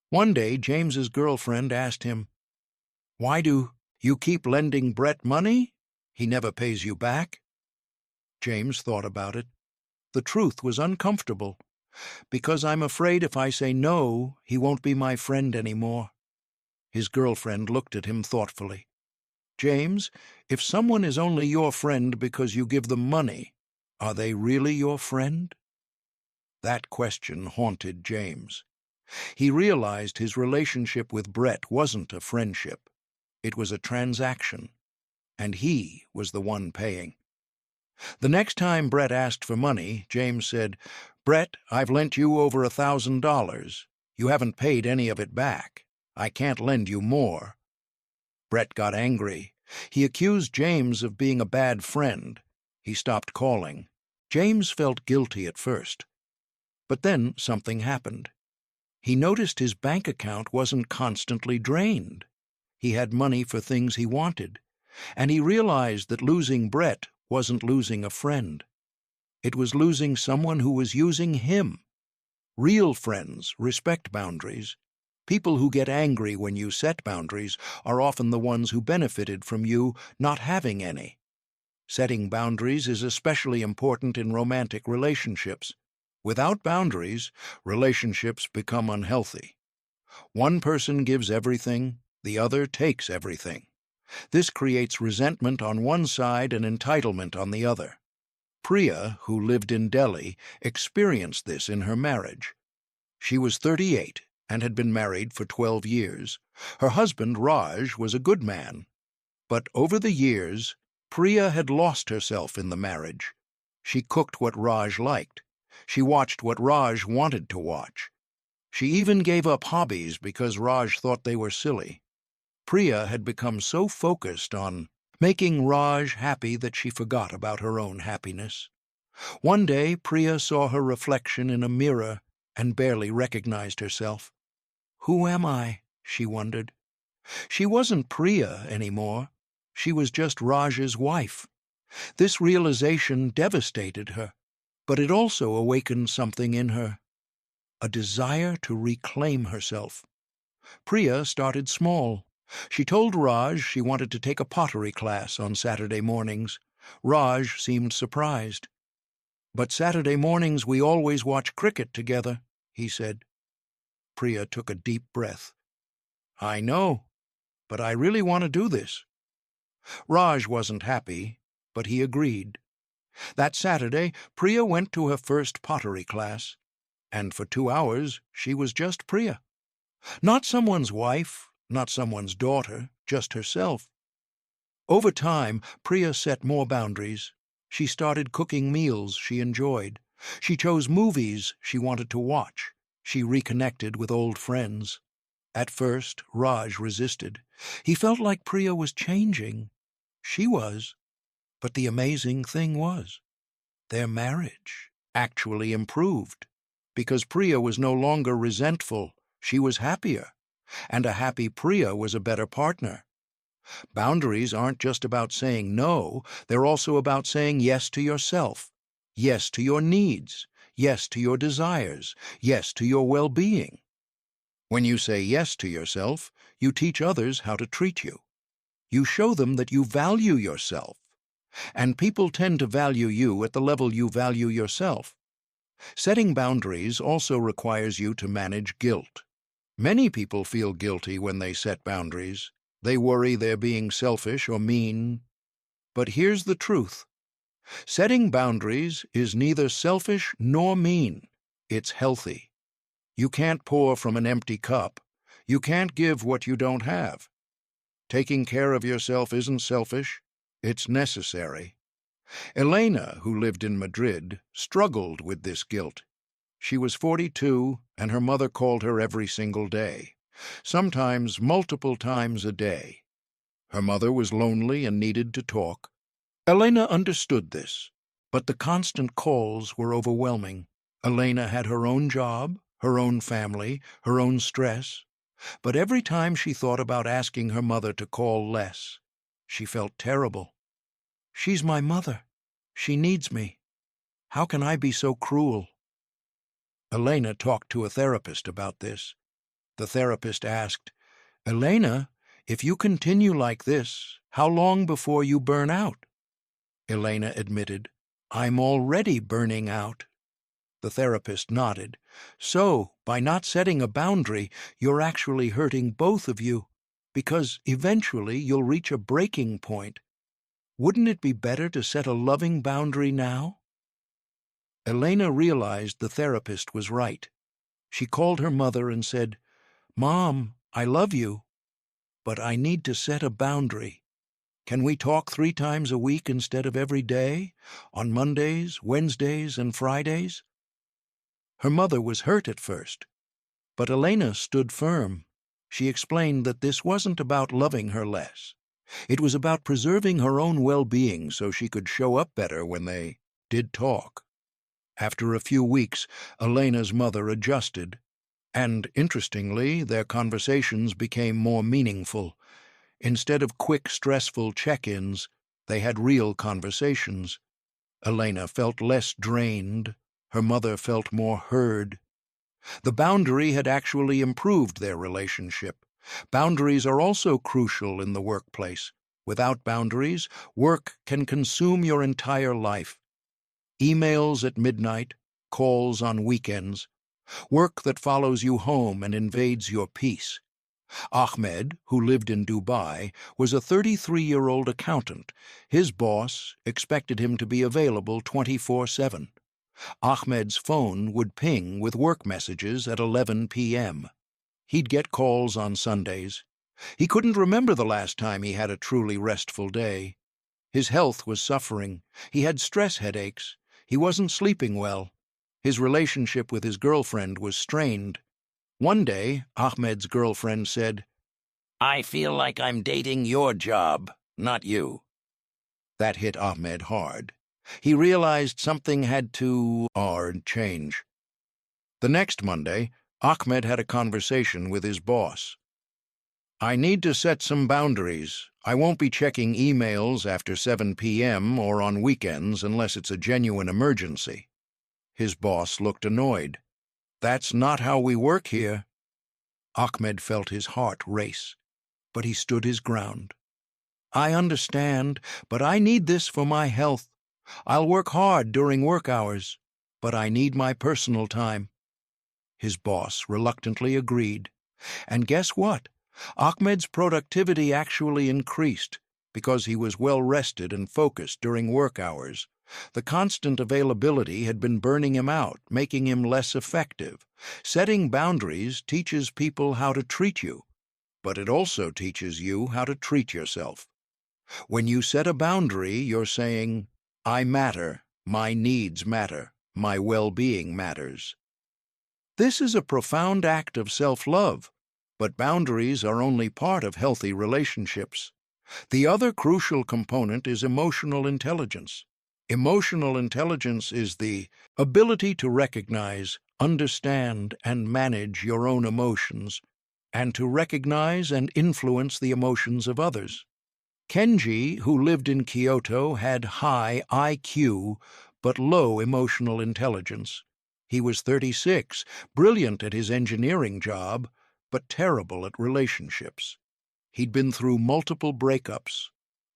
One day, James's girlfriend asked him, "Why do you keep lending Brett money? He never pays you back." James thought about it. The truth was uncomfortable. "Because I'm afraid if I say no, he won't be my friend anymore." His girlfriend looked at him thoughtfully. "James, if someone is only your friend because you give them money, are they really your friend?" That question haunted James. He realized his relationship with Brett wasn't a friendship. It was a transaction, and he was the one paying. The next time Brett asked for money, James said, "Brett, I've lent you over $1,000. You haven't paid any of it back. I can't lend you more." Brett got angry. He accused James of being a bad friend. He stopped calling. James felt guilty at first. But then something happened. He noticed his bank account wasn't constantly drained. He had money for things he wanted, and he realized that losing Brett wasn't losing a friend. It was losing someone who was using him. Real friends respect boundaries. People who get angry when you set boundaries are often the ones who benefited from you not having any. Setting boundaries is especially important in romantic relationships. Without boundaries, relationships become unhealthy. One person gives everything, the other takes everything. This creates resentment on one side and entitlement on the other. Priya, who lived in Delhi, experienced this in her marriage. She was 38 and had been married for 12 years. Her husband, Raj, was a good man. But over the years, Priya had lost herself in the marriage. She cooked what Raj liked. She watched what Raj wanted to watch. She even gave up hobbies because Raj thought they were silly. Priya had become so focused on making Raj happy that she forgot about her own happiness. One day, Priya saw her reflection in a mirror and barely recognized herself. "Who am I?" she wondered. She wasn't Priya anymore. She was just Raj's wife. This realization devastated her, but it also awakened something in her, a desire to reclaim herself. Priya started small. She told Raj she wanted to take a pottery class on Saturday mornings. Raj seemed surprised. "But Saturday mornings we always watch cricket together," he said. Priya took a deep breath. "I know, but I really want to do this." Raj wasn't happy, but he agreed. That Saturday, Priya went to her first pottery class, and for 2 hours she was just Priya. Not someone's wife, not someone's daughter, just herself. Over time, Priya set more boundaries. She started cooking meals she enjoyed. She chose movies she wanted to watch. She reconnected with old friends. At first, Raj resisted. He felt like Priya was changing. She was. But the amazing thing was, their marriage actually improved. Because Priya was no longer resentful, she was happier. And a happy Priya was a better partner. Boundaries aren't just about saying no, they're also about saying yes to yourself, yes to your needs, yes to your desires, yes to your well-being. When you say yes to yourself, you teach others how to treat you. You show them that you value yourself, and people tend to value you at the level you value yourself. Setting boundaries also requires you to manage guilt. Many people feel guilty when they set boundaries. They worry they're being selfish or mean. But here's the truth. Setting boundaries is neither selfish nor mean. It's healthy. You can't pour from an empty cup. You can't give what you don't have. Taking care of yourself isn't selfish. It's necessary. Elena, who lived in Madrid, struggled with this guilt. She was 42, and her mother called her every single day, sometimes multiple times a day. Her mother was lonely and needed to talk. Elena understood this, but the constant calls were overwhelming. Elena had her own job, her own family, her own stress, but every time she thought about asking her mother to call less, she felt terrible. She's my mother. She needs me. How can I be so cruel? Elena talked to a therapist about this. The therapist asked, Elena, if you continue like this, how long before you burn out? Elena admitted, I'm already burning out. The therapist nodded. So, by not setting a boundary, you're actually hurting both of you, because eventually you'll reach a breaking point. Wouldn't it be better to set a loving boundary now? Elena realized the therapist was right. She called her mother and said, Mom, I love you, but I need to set a boundary. Can we talk 3 times a week instead of every day, on Mondays, Wednesdays, and Fridays? Her mother was hurt at first, but Elena stood firm. She explained that this wasn't about loving her less. It was about preserving her own well-being so she could show up better when they did talk. After a few weeks, Elena's mother adjusted, and, interestingly, their conversations became more meaningful. Instead of quick, stressful check-ins, they had real conversations. Elena felt less drained. Her mother felt more heard. The boundary had actually improved their relationship. Boundaries are also crucial in the workplace. Without boundaries, work can consume your entire life. Emails at midnight, calls on weekends, work that follows you home and invades your peace. Ahmed, who lived in Dubai, was a 33-year-old accountant. His boss expected him to be available 24/7. Ahmed's phone would ping with work messages at 11 p.m. He'd get calls on Sundays. He couldn't remember the last time he had a truly restful day. His health was suffering. He had stress headaches. He wasn't sleeping well. His relationship with his girlfriend was strained. One day, Ahmed's girlfriend said, I feel like I'm dating your job, not you. That hit Ahmed hard. He realized something had to change. The next Monday, Ahmed had a conversation with his boss. I need to set some boundaries. I won't be checking emails after 7 p.m. or on weekends unless it's a genuine emergency. His boss looked annoyed. That's not how we work here. Ahmed felt his heart race, but he stood his ground. I understand, but I need this for my health. I'll work hard during work hours, but I need my personal time. His boss reluctantly agreed. And guess what? Ahmed's productivity actually increased because he was well rested and focused during work hours. The constant availability had been burning him out, making him less effective. Setting boundaries teaches people how to treat you, but it also teaches you how to treat yourself. When you set a boundary, you're saying, I matter, my needs matter, my well-being matters. This is a profound act of self-love, but boundaries are only part of healthy relationships. The other crucial component is emotional intelligence. Emotional intelligence is the ability to recognize, understand, and manage your own emotions, and to recognize and influence the emotions of others. Kenji, who lived in Kyoto, had high IQ but low emotional intelligence. He was 36, brilliant at his engineering job, but terrible at relationships. He'd been through multiple breakups.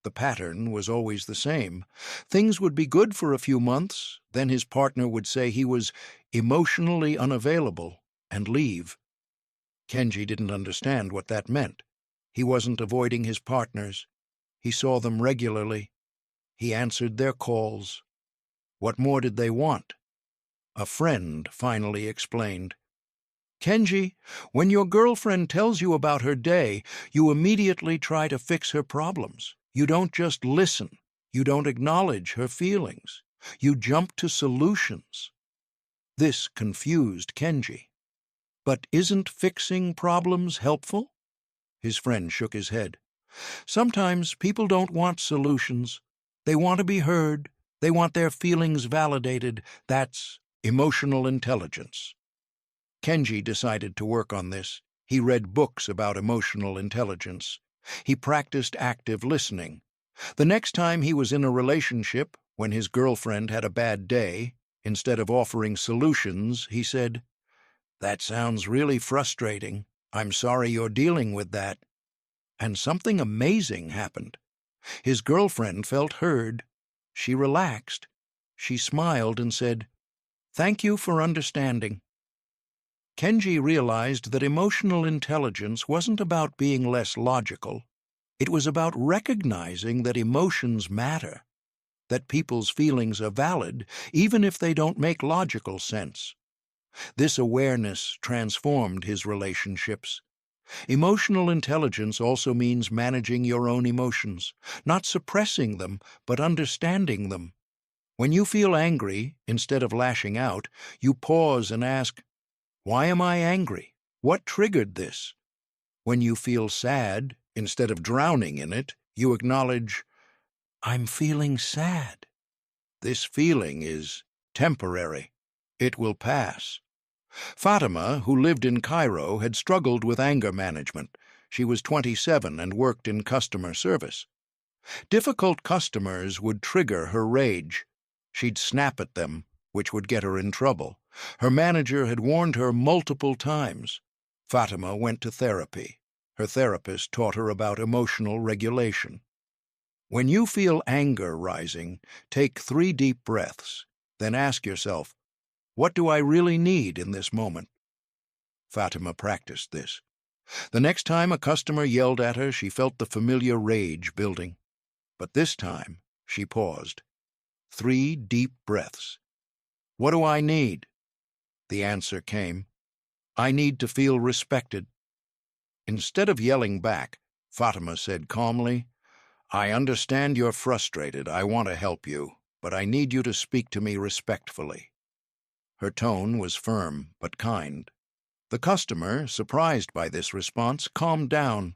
The pattern was always the same. Things would be good for a few months, then his partner would say he was emotionally unavailable and leave. Kenji didn't understand what that meant. He wasn't avoiding his partners. He saw them regularly. He answered their calls. What more did they want? A friend finally explained. Kenji, when your girlfriend tells you about her day, you immediately try to fix her problems. You don't just listen. You don't acknowledge her feelings. You jump to solutions. This confused Kenji. But isn't fixing problems helpful? His friend shook his head. Sometimes people don't want solutions. They want to be heard. They want their feelings validated. That's emotional intelligence. Kenji decided to work on this. He read books about emotional intelligence. He practiced active listening. The next time he was in a relationship, when his girlfriend had a bad day, instead of offering solutions, he said, "That sounds really frustrating. I'm sorry you're dealing with that." And something amazing happened. His girlfriend felt heard. She relaxed. She smiled and said, "Thank you for understanding." Kenji realized that emotional intelligence wasn't about being less logical. It was about recognizing that emotions matter, that people's feelings are valid, even if they don't make logical sense. This awareness transformed his relationships. Emotional intelligence also means managing your own emotions, not suppressing them, but understanding them. When you feel angry, instead of lashing out, you pause and ask, "Why am I angry? What triggered this?" When you feel sad, instead of drowning in it, you acknowledge, "I'm feeling sad. This feeling is temporary. It will pass." Fatima, who lived in Cairo, had struggled with anger management. She was 27 and worked in customer service. Difficult customers would trigger her rage. She'd snap at them, which would get her in trouble. Her manager had warned her multiple times. Fatima went to therapy. Her therapist taught her about emotional regulation. When you feel anger rising, take 3 deep breaths. Then ask yourself, what do I really need in this moment? Fatima practiced this. The next time a customer yelled at her, she felt the familiar rage building. But this time, she paused. 3 deep breaths. What do I need? The answer came. I need to feel respected. Instead of yelling back, Fatima said calmly, I understand you're frustrated. I want to help you, but I need you to speak to me respectfully. Her tone was firm but kind. The customer, surprised by this response, calmed down.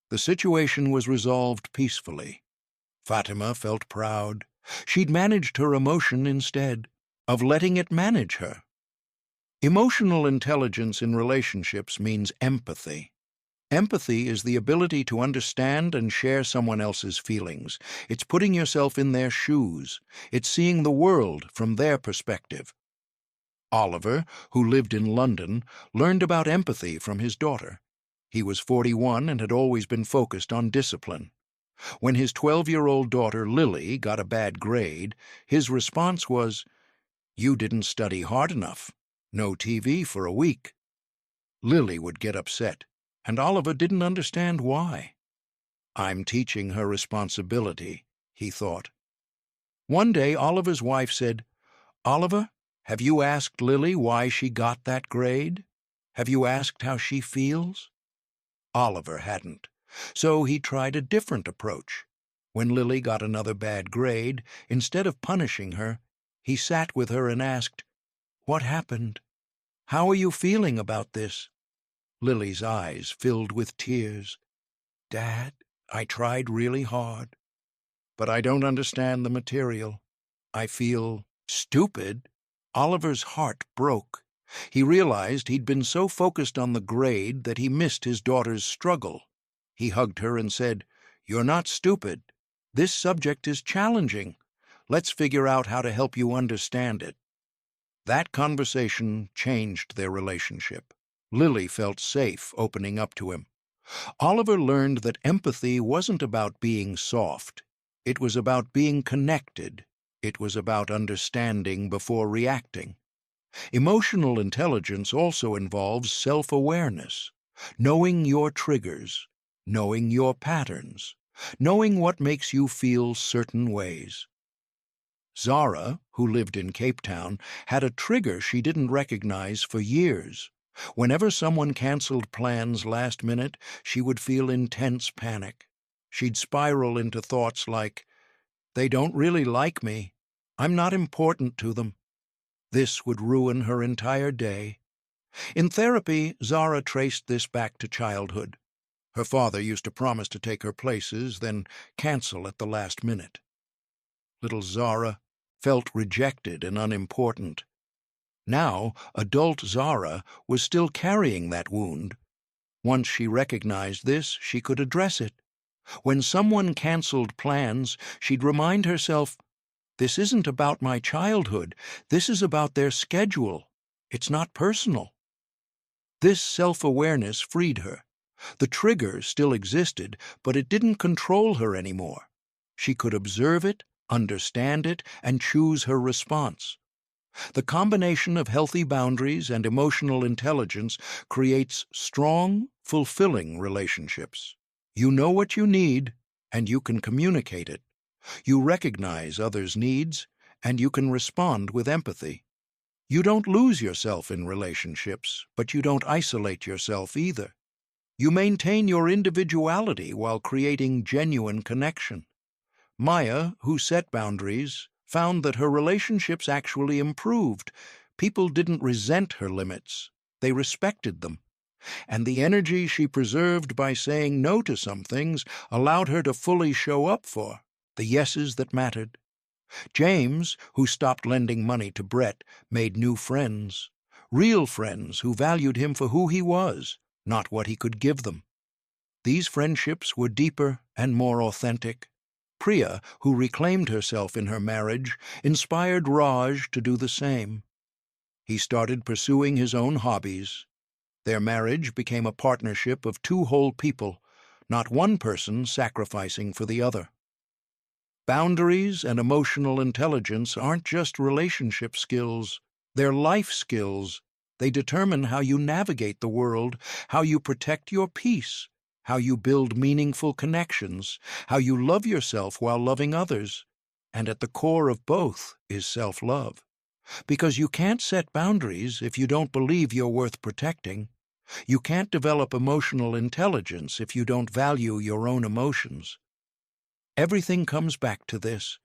The situation was resolved peacefully. Fatima felt proud. She'd managed her emotion instead of letting it manage her. Emotional intelligence in relationships means empathy. Empathy is the ability to understand and share someone else's feelings. It's putting yourself in their shoes. It's seeing the world from their perspective. Oliver, who lived in London, learned about empathy from his daughter. He was 41 and had always been focused on discipline. When his 12-year-old daughter Lily got a bad grade, his response was, "You didn't study hard enough. No TV for a week." Lily would get upset, and Oliver didn't understand why. I'm teaching her responsibility, he thought. One day Oliver's wife said, Oliver, have you asked Lily why she got that grade? Have you asked how she feels? Oliver hadn't, so he tried a different approach. When Lily got another bad grade, instead of punishing her, he sat with her and asked, What happened? How are you feeling about this? Lily's eyes filled with tears. Dad, I tried really hard, but I don't understand the material. I feel stupid. Oliver's heart broke. He realized he'd been so focused on the grade that he missed his daughter's struggle. He hugged her and said, You're not stupid. This subject is challenging. Let's figure out how to help you understand it. That conversation changed their relationship. Lily felt safe opening up to him. Oliver learned that empathy wasn't about being soft. It was about being connected. It was about understanding before reacting. Emotional intelligence also involves self-awareness, knowing your triggers, knowing your patterns, knowing what makes you feel certain ways. Zara, who lived in Cape Town, had a trigger she didn't recognize for years. Whenever someone canceled plans last minute, she would feel intense panic. She'd spiral into thoughts like, "They don't really like me. I'm not important to them." This would ruin her entire day. In therapy, Zara traced this back to childhood. Her father used to promise to take her places, then cancel at the last minute. Little Zara felt rejected and unimportant. Now, adult Zara was still carrying that wound. Once she recognized this, she could address it. When someone canceled plans, she'd remind herself, "This isn't about my childhood. This is about their schedule. It's not personal." This self-awareness freed her. The trigger still existed, but it didn't control her anymore. She could observe it, understand it, and choose her response. The combination of healthy boundaries and emotional intelligence creates strong, fulfilling relationships. You know what you need, and you can communicate it. You recognize others' needs, and you can respond with empathy. You don't lose yourself in relationships, but you don't isolate yourself either. You maintain your individuality while creating genuine connection. Maya, who set boundaries, found that her relationships actually improved. People didn't resent her limits. They respected them. And the energy she preserved by saying no to some things allowed her to fully show up for the yeses that mattered. James, who stopped lending money to Brett, made new friends. Real friends who valued him for who he was, not what he could give them. These friendships were deeper and more authentic. Priya, who reclaimed herself in her marriage, inspired Raj to do the same. He started pursuing his own hobbies. Their marriage became a partnership of two whole people, not one person sacrificing for the other. Boundaries and emotional intelligence aren't just relationship skills, they're life skills. They determine how you navigate the world, how you protect your peace, how you build meaningful connections, how you love yourself while loving others. And at the core of both is self-love. Because you can't set boundaries if you don't believe you're worth protecting. You can't develop emotional intelligence if you don't value your own emotions. Everything comes back to this.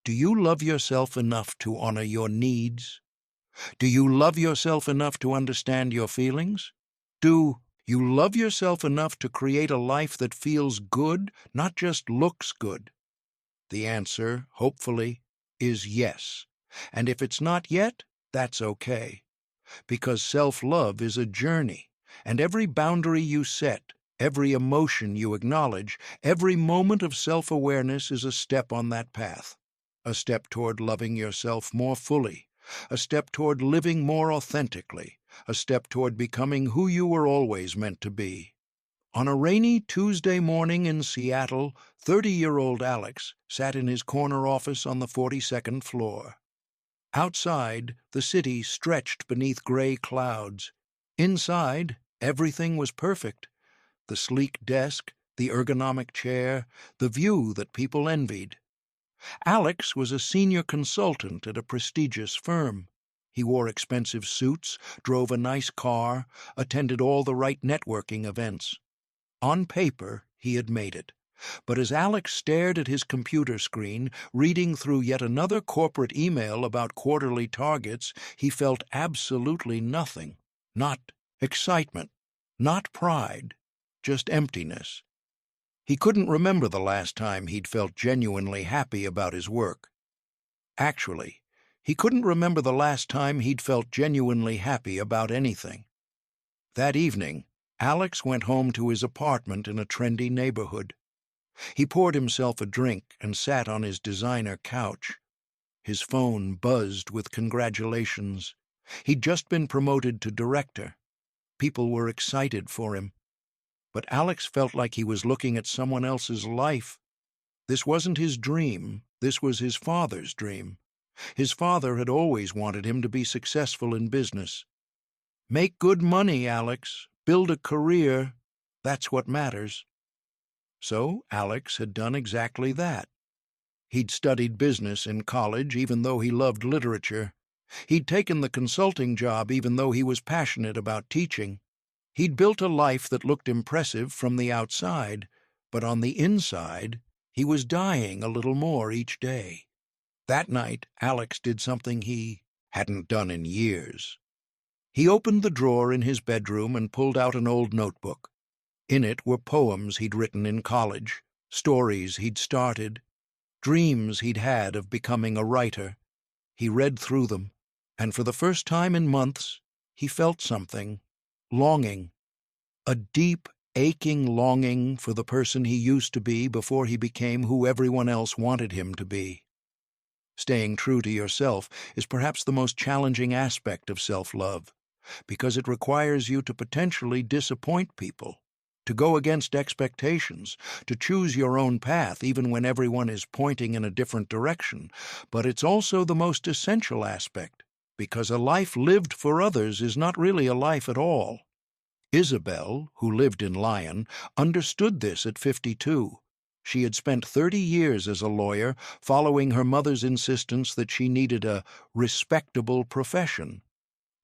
Do you love yourself enough to honor your needs? Do you love yourself enough to understand your feelings? Do you love yourself enough to create a life that feels good, not just looks good? The answer, hopefully, is yes. And if it's not yet, that's okay. Because self-love is a journey, and every boundary you set, every emotion you acknowledge, every moment of self-awareness is a step on that path. A step toward loving yourself more fully, a step toward living more authentically, a step toward becoming who you were always meant to be. On a rainy Tuesday morning in Seattle, 30-year-old Alex sat in his corner office on the 42nd floor. Outside, the city stretched beneath gray clouds. Inside, everything was perfect. The sleek desk, the ergonomic chair, the view that people envied. Alex was a senior consultant at a prestigious firm. He wore expensive suits, drove a nice car, attended all the right networking events. On paper, he had made it. But as Alex stared at his computer screen, reading through yet another corporate email about quarterly targets, he felt absolutely nothing. Not excitement, not pride, just emptiness. He couldn't remember the last time he'd felt genuinely happy about his work. Actually, he couldn't remember the last time he'd felt genuinely happy about anything. That evening, Alex went home to his apartment in a trendy neighborhood. He poured himself a drink and sat on his designer couch. His phone buzzed with congratulations. He'd just been promoted to director. People were excited for him. But Alex felt like he was looking at someone else's life. This wasn't his dream. This was his father's dream. His father had always wanted him to be successful in business. Make good money, Alex. Build a career. That's what matters. So Alex had done exactly that. He'd studied business in college even though he loved literature. He'd taken the consulting job even though he was passionate about teaching. He'd built a life that looked impressive from the outside, but on the inside, he was dying a little more each day. That night, Alex did something he hadn't done in years. He opened the drawer in his bedroom and pulled out an old notebook. In it were poems he'd written in college, stories he'd started, dreams he'd had of becoming a writer. He read through them, and for the first time in months, he felt something, longing, a deep, aching longing for the person he used to be before he became who everyone else wanted him to be. Staying true to yourself is perhaps the most challenging aspect of self-love, because it requires you to potentially disappoint people, to go against expectations, to choose your own path even when everyone is pointing in a different direction. But it's also the most essential aspect, because a life lived for others is not really a life at all. Isabel, who lived in Lyon, understood this at 52. She had spent 30 years as a lawyer, following her mother's insistence that she needed a respectable profession.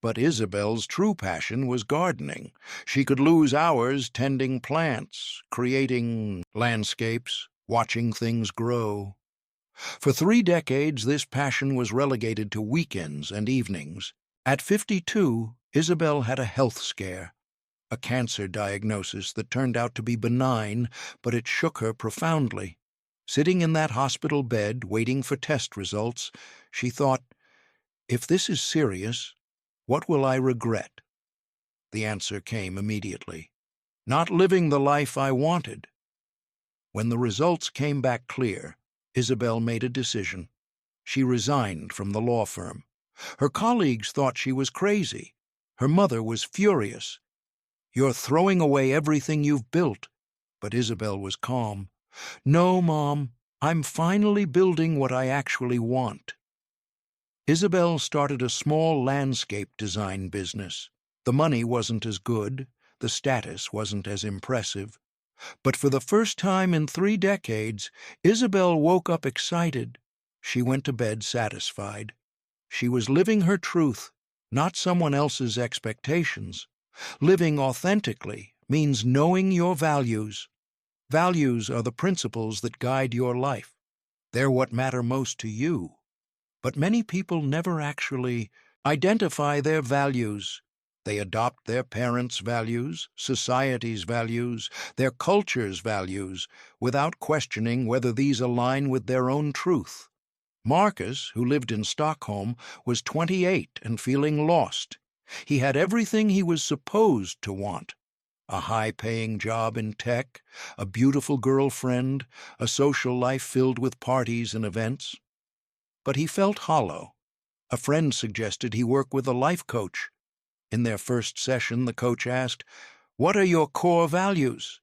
But Isabel's true passion was gardening. She could lose hours tending plants, creating landscapes, watching things grow. For 3 decades, this passion was relegated to weekends and evenings. At 52, Isabel had a health scare, a cancer diagnosis that turned out to be benign, but it shook her profoundly. Sitting in that hospital bed, waiting for test results, she thought, "If this is serious, what will I regret?" The answer came immediately. Not living the life I wanted. When the results came back clear, Isabel made a decision. She resigned from the law firm. Her colleagues thought she was crazy. Her mother was furious. "You're throwing away everything you've built." But Isabel was calm. "No, Mom, I'm finally building what I actually want." Isabel started a small landscape design business. The money wasn't as good, the status wasn't as impressive. But for the first time in 3 decades, Isabel woke up excited. She went to bed satisfied. She was living her truth, not someone else's expectations. Living authentically means knowing your values. Values are the principles that guide your life. They're what matter most to you. But many people never actually identify their values. They adopt their parents' values, society's values, their culture's values, without questioning whether these align with their own truth. Marcus, who lived in Stockholm, was 28 and feeling lost. He had everything he was supposed to want: a high-paying job in tech, a beautiful girlfriend, a social life filled with parties and events. But he felt hollow. A friend suggested he work with a life coach. In their first session, the coach asked, "What are your core values?"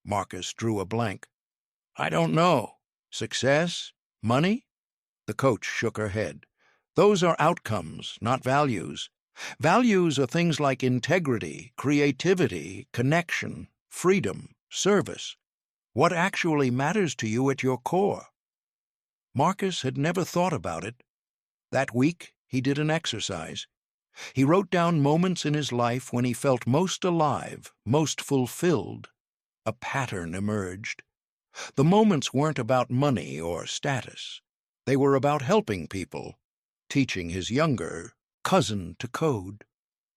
Marcus drew a blank. "I don't know. Success? Money?" The coach shook her head. "Those are outcomes, not values. Values are things like integrity, creativity, connection, freedom, service. What actually matters to you at your core?" Marcus had never thought about it. That week, he did an exercise. He wrote down moments in his life when he felt most alive, most fulfilled. A pattern emerged. The moments weren't about money or status. They were about helping people, teaching his younger cousin to code,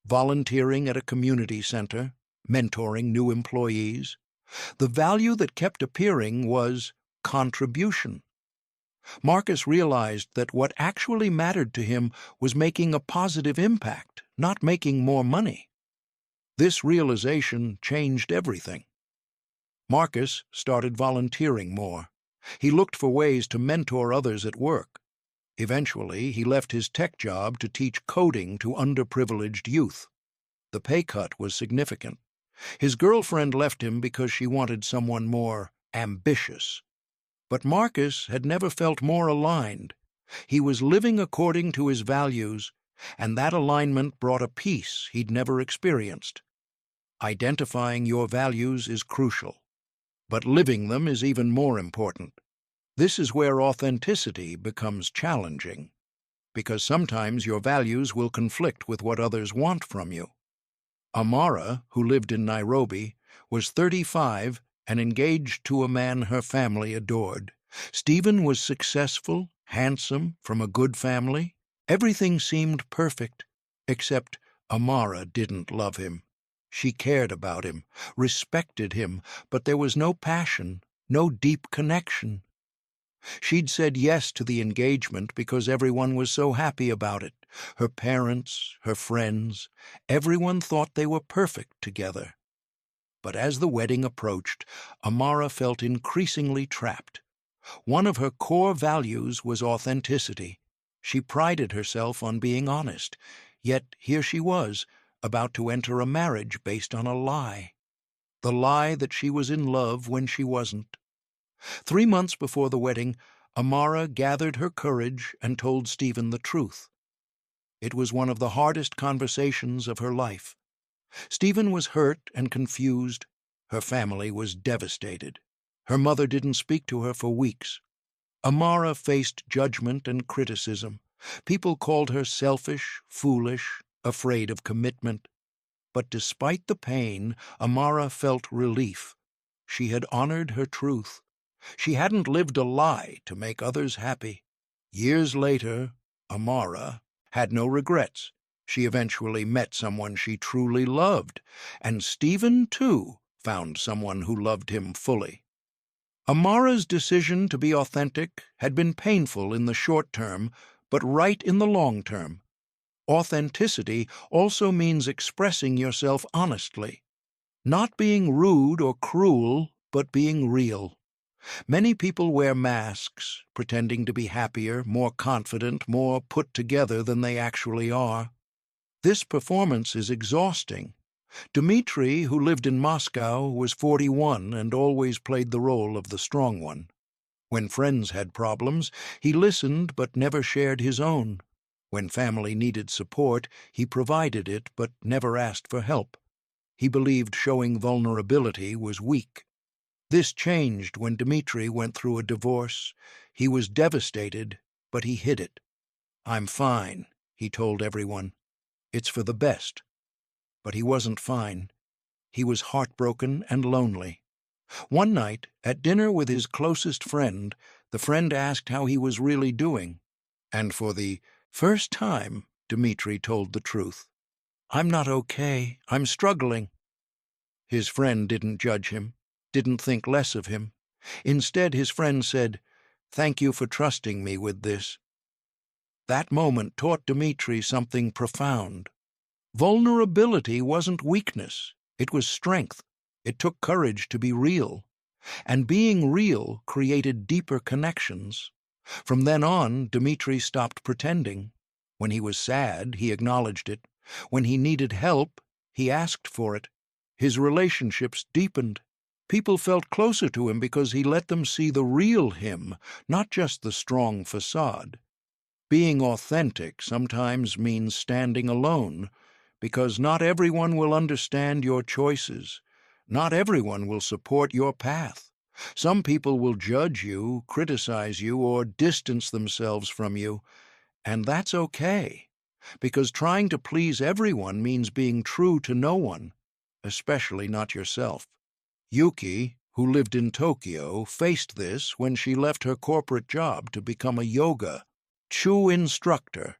volunteering at a community center, mentoring new employees. The value that kept appearing was contribution. Marcus realized that what actually mattered to him was making a positive impact, not making more money. This realization changed everything. Marcus started volunteering more. He looked for ways to mentor others at work. Eventually, he left his tech job to teach coding to underprivileged youth. The pay cut was significant. His girlfriend left him because she wanted someone more ambitious. But Marcus had never felt more aligned. He was living according to his values, and that alignment brought a peace he'd never experienced. Identifying your values is crucial. But living them is even more important. This is where authenticity becomes challenging, because sometimes your values will conflict with what others want from you. Amara, who lived in Nairobi, was 35 and engaged to a man her family adored. Stephen was successful, handsome, from a good family. Everything seemed perfect, except Amara didn't love him. She cared about him, respected him, but there was no passion, no deep connection. She'd said yes to the engagement because everyone was so happy about it. Her parents, her friends, everyone thought they were perfect together. But as the wedding approached, Amara felt increasingly trapped. One of her core values was authenticity. She prided herself on being honest, yet here she was, about to enter a marriage based on a lie. The lie that she was in love when she wasn't. 3 months before the wedding, Amara gathered her courage and told Stephen the truth. It was one of the hardest conversations of her life. Stephen was hurt and confused. Her family was devastated. Her mother didn't speak to her for weeks. Amara faced judgment and criticism. People called her selfish, foolish, afraid of commitment. But despite the pain, Amara felt relief. She had honored her truth. She hadn't lived a lie to make others happy. Years later, Amara had no regrets. She eventually met someone she truly loved, and Stephen, too, found someone who loved him fully. Amara's decision to be authentic had been painful in the short term, but right in the long term. Authenticity also means expressing yourself honestly, not being rude or cruel, but being real. Many people wear masks, pretending to be happier, more confident, more put together than they actually are. This performance is exhausting. Dmitri, who lived in Moscow, was 41 and always played the role of the strong one. When friends had problems, he listened but never shared his own. When family needed support, he provided it but never asked for help. He believed showing vulnerability was weak. This changed when Dmitri went through a divorce. He was devastated, but he hid it. "I'm fine," he told everyone. "It's for the best." But he wasn't fine. He was heartbroken and lonely. One night, at dinner with his closest friend, the friend asked how he was really doing. And for the first time, Dmitri told the truth. "I'm not okay. I'm struggling." His friend didn't judge him, didn't think less of him. Instead, his friend said, "Thank you for trusting me with this." That moment taught Dmitri something profound. Vulnerability wasn't weakness, it was strength. It took courage to be real. And being real created deeper connections. From then on, Dmitri stopped pretending. When he was sad, he acknowledged it. When he needed help, he asked for it. His relationships deepened. People felt closer to him because he let them see the real him, not just the strong facade. Being authentic sometimes means standing alone, because not everyone will understand your choices. Not everyone will support your path. Some people will judge you, criticize you, or distance themselves from you, and that's okay, because trying to please everyone means being true to no one, especially not yourself. Yuki, who lived in Tokyo, faced this when she left her corporate job to become a yoga Chu instructor.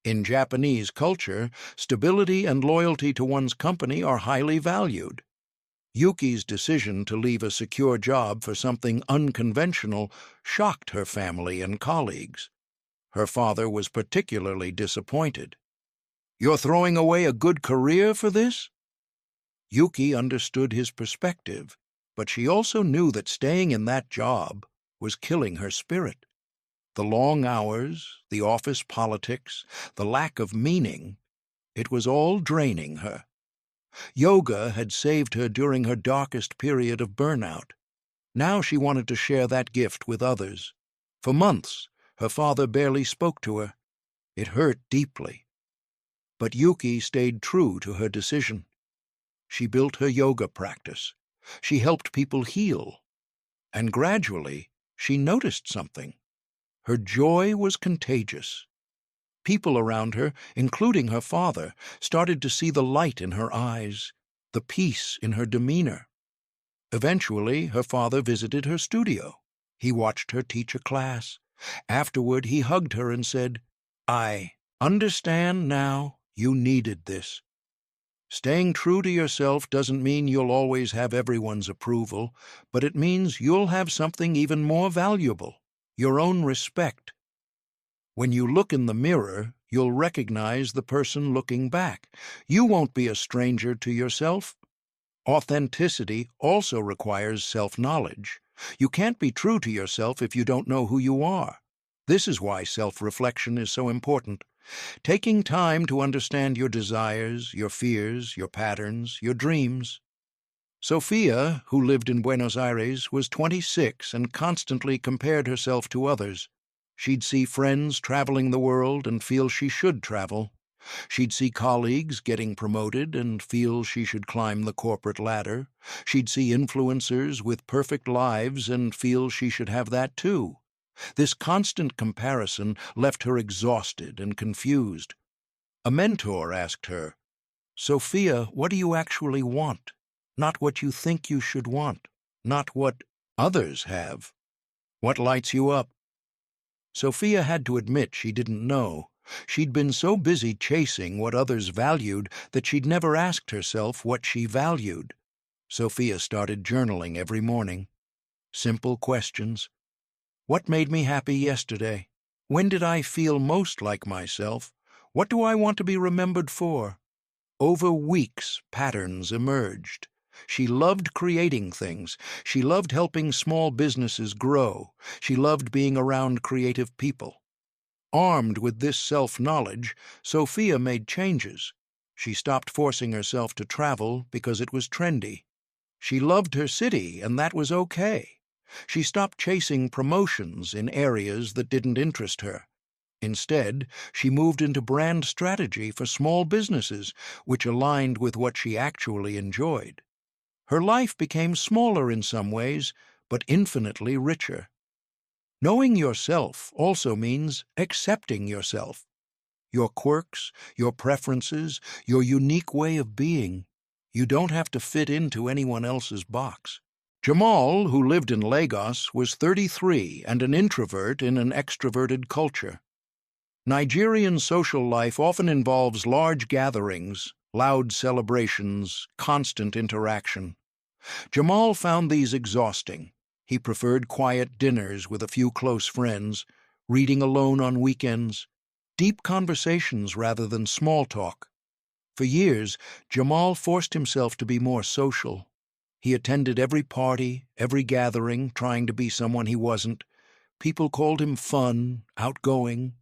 In Japanese culture, stability and loyalty to one's company are highly valued. Yuki's decision to leave a secure job for something unconventional shocked her family and colleagues. Her father was particularly disappointed. "You're throwing away a good career for this?" Yuki understood his perspective, but she also knew that staying in that job was killing her spirit. The long hours, the office politics, the lack of meaning, it was all draining her. Yoga had saved her during her darkest period of burnout. Now she wanted to share that gift with others. For months, her father barely spoke to her. It hurt deeply. But Yuki stayed true to her decision. She built her yoga practice. She helped people heal. And gradually, she noticed something. Her joy was contagious. People around her, including her father, started to see the light in her eyes, the peace in her demeanor. Eventually, her father visited her studio. He watched her teach a class. Afterward, he hugged her and said, "I understand now you needed this." Staying true to yourself doesn't mean you'll always have everyone's approval, but it means you'll have something even more valuable, your own respect. When you look in the mirror, you'll recognize the person looking back. You won't be a stranger to yourself. Authenticity also requires self-knowledge. You can't be true to yourself if you don't know who you are. This is why self-reflection is so important. Taking time to understand your desires, your fears, your patterns, your dreams. Sophia, who lived in Buenos Aires, was 26 and constantly compared herself to others. She'd see friends traveling the world and feel she should travel. She'd see colleagues getting promoted and feel she should climb the corporate ladder. She'd see influencers with perfect lives and feel she should have that too. This constant comparison left her exhausted and confused. A mentor asked her, "Sophia, what do you actually want? Not what you think you should want, not what others have. What lights you up?" Sophia had to admit she didn't know. She'd been so busy chasing what others valued that she'd never asked herself what she valued. Sophia started journaling every morning. Simple questions. What made me happy yesterday? When did I feel most like myself? What do I want to be remembered for? Over weeks, patterns emerged. She loved creating things. She loved helping small businesses grow. She loved being around creative people. Armed with this self-knowledge, Sophia made changes. She stopped forcing herself to travel because it was trendy. She loved her city, and that was okay. She stopped chasing promotions in areas that didn't interest her. Instead, she moved into brand strategy for small businesses, which aligned with what she actually enjoyed. Her life became smaller in some ways, but infinitely richer. Knowing yourself also means accepting yourself. Your quirks, your preferences, your unique way of being. You don't have to fit into anyone else's box. Jamal, who lived in Lagos, was 33 and an introvert in an extroverted culture. Nigerian social life often involves large gatherings, loud celebrations, constant interaction. Jamal found these exhausting. He preferred quiet dinners with a few close friends, reading alone on weekends, deep conversations rather than small talk. For years, Jamal forced himself to be more social. He attended every party, every gathering, trying to be someone he wasn't. People called him fun, outgoing.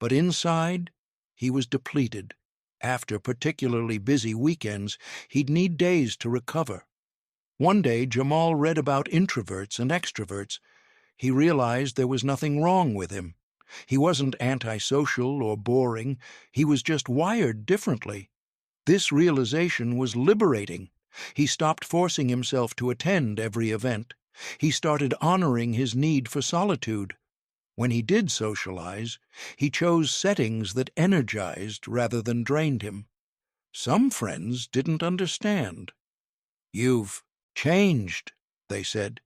But inside, he was depleted. After particularly busy weekends, he'd need days to recover. One day, Jamal read about introverts and extroverts. He realized there was nothing wrong with him. He wasn't antisocial or boring. He was just wired differently. This realization was liberating. He stopped forcing himself to attend every event. He started honoring his need for solitude. When he did socialize, he chose settings that energized rather than drained him. Some friends didn't understand. "You've changed," they said.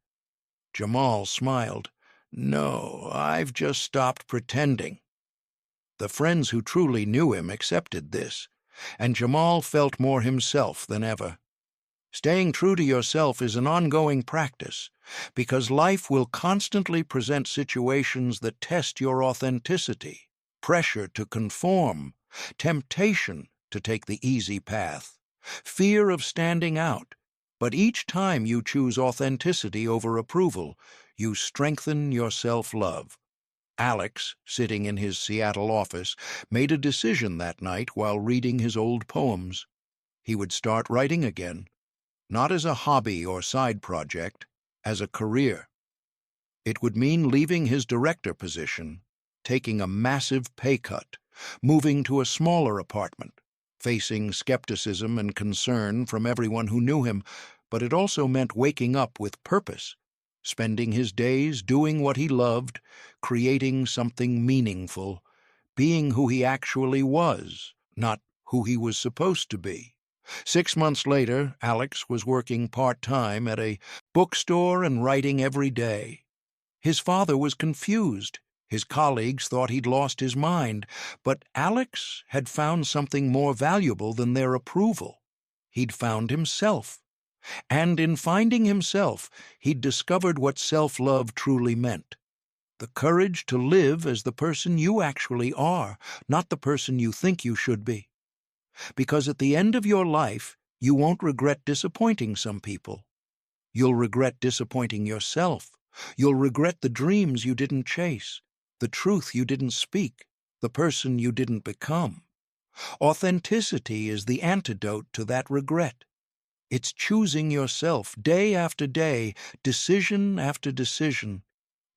Jamal smiled. "No, I've just stopped pretending." The friends who truly knew him accepted this, and Jamal felt more himself than ever. Staying true to yourself is an ongoing practice, because life will constantly present situations that test your authenticity, pressure to conform, temptation to take the easy path, fear of standing out. But each time you choose authenticity over approval, you strengthen your self-love. Alex, sitting in his Seattle office, made a decision that night while reading his old poems. He would start writing again. Not as a hobby or side project, as a career. It would mean leaving his director position, taking a massive pay cut, moving to a smaller apartment, facing skepticism and concern from everyone who knew him, but it also meant waking up with purpose, spending his days doing what he loved, creating something meaningful, being who he actually was, not who he was supposed to be. 6 months later, Alex was working part-time at a bookstore and writing every day. His father was confused. His colleagues thought he'd lost his mind, but Alex had found something more valuable than their approval. He'd found himself. And in finding himself, he'd discovered what self-love truly meant. The courage to live as the person you actually are, not the person you think you should be. Because at the end of your life, you won't regret disappointing some people. You'll regret disappointing yourself. You'll regret the dreams you didn't chase, the truth you didn't speak, the person you didn't become. Authenticity is the antidote to that regret. It's choosing yourself day after day, decision after decision,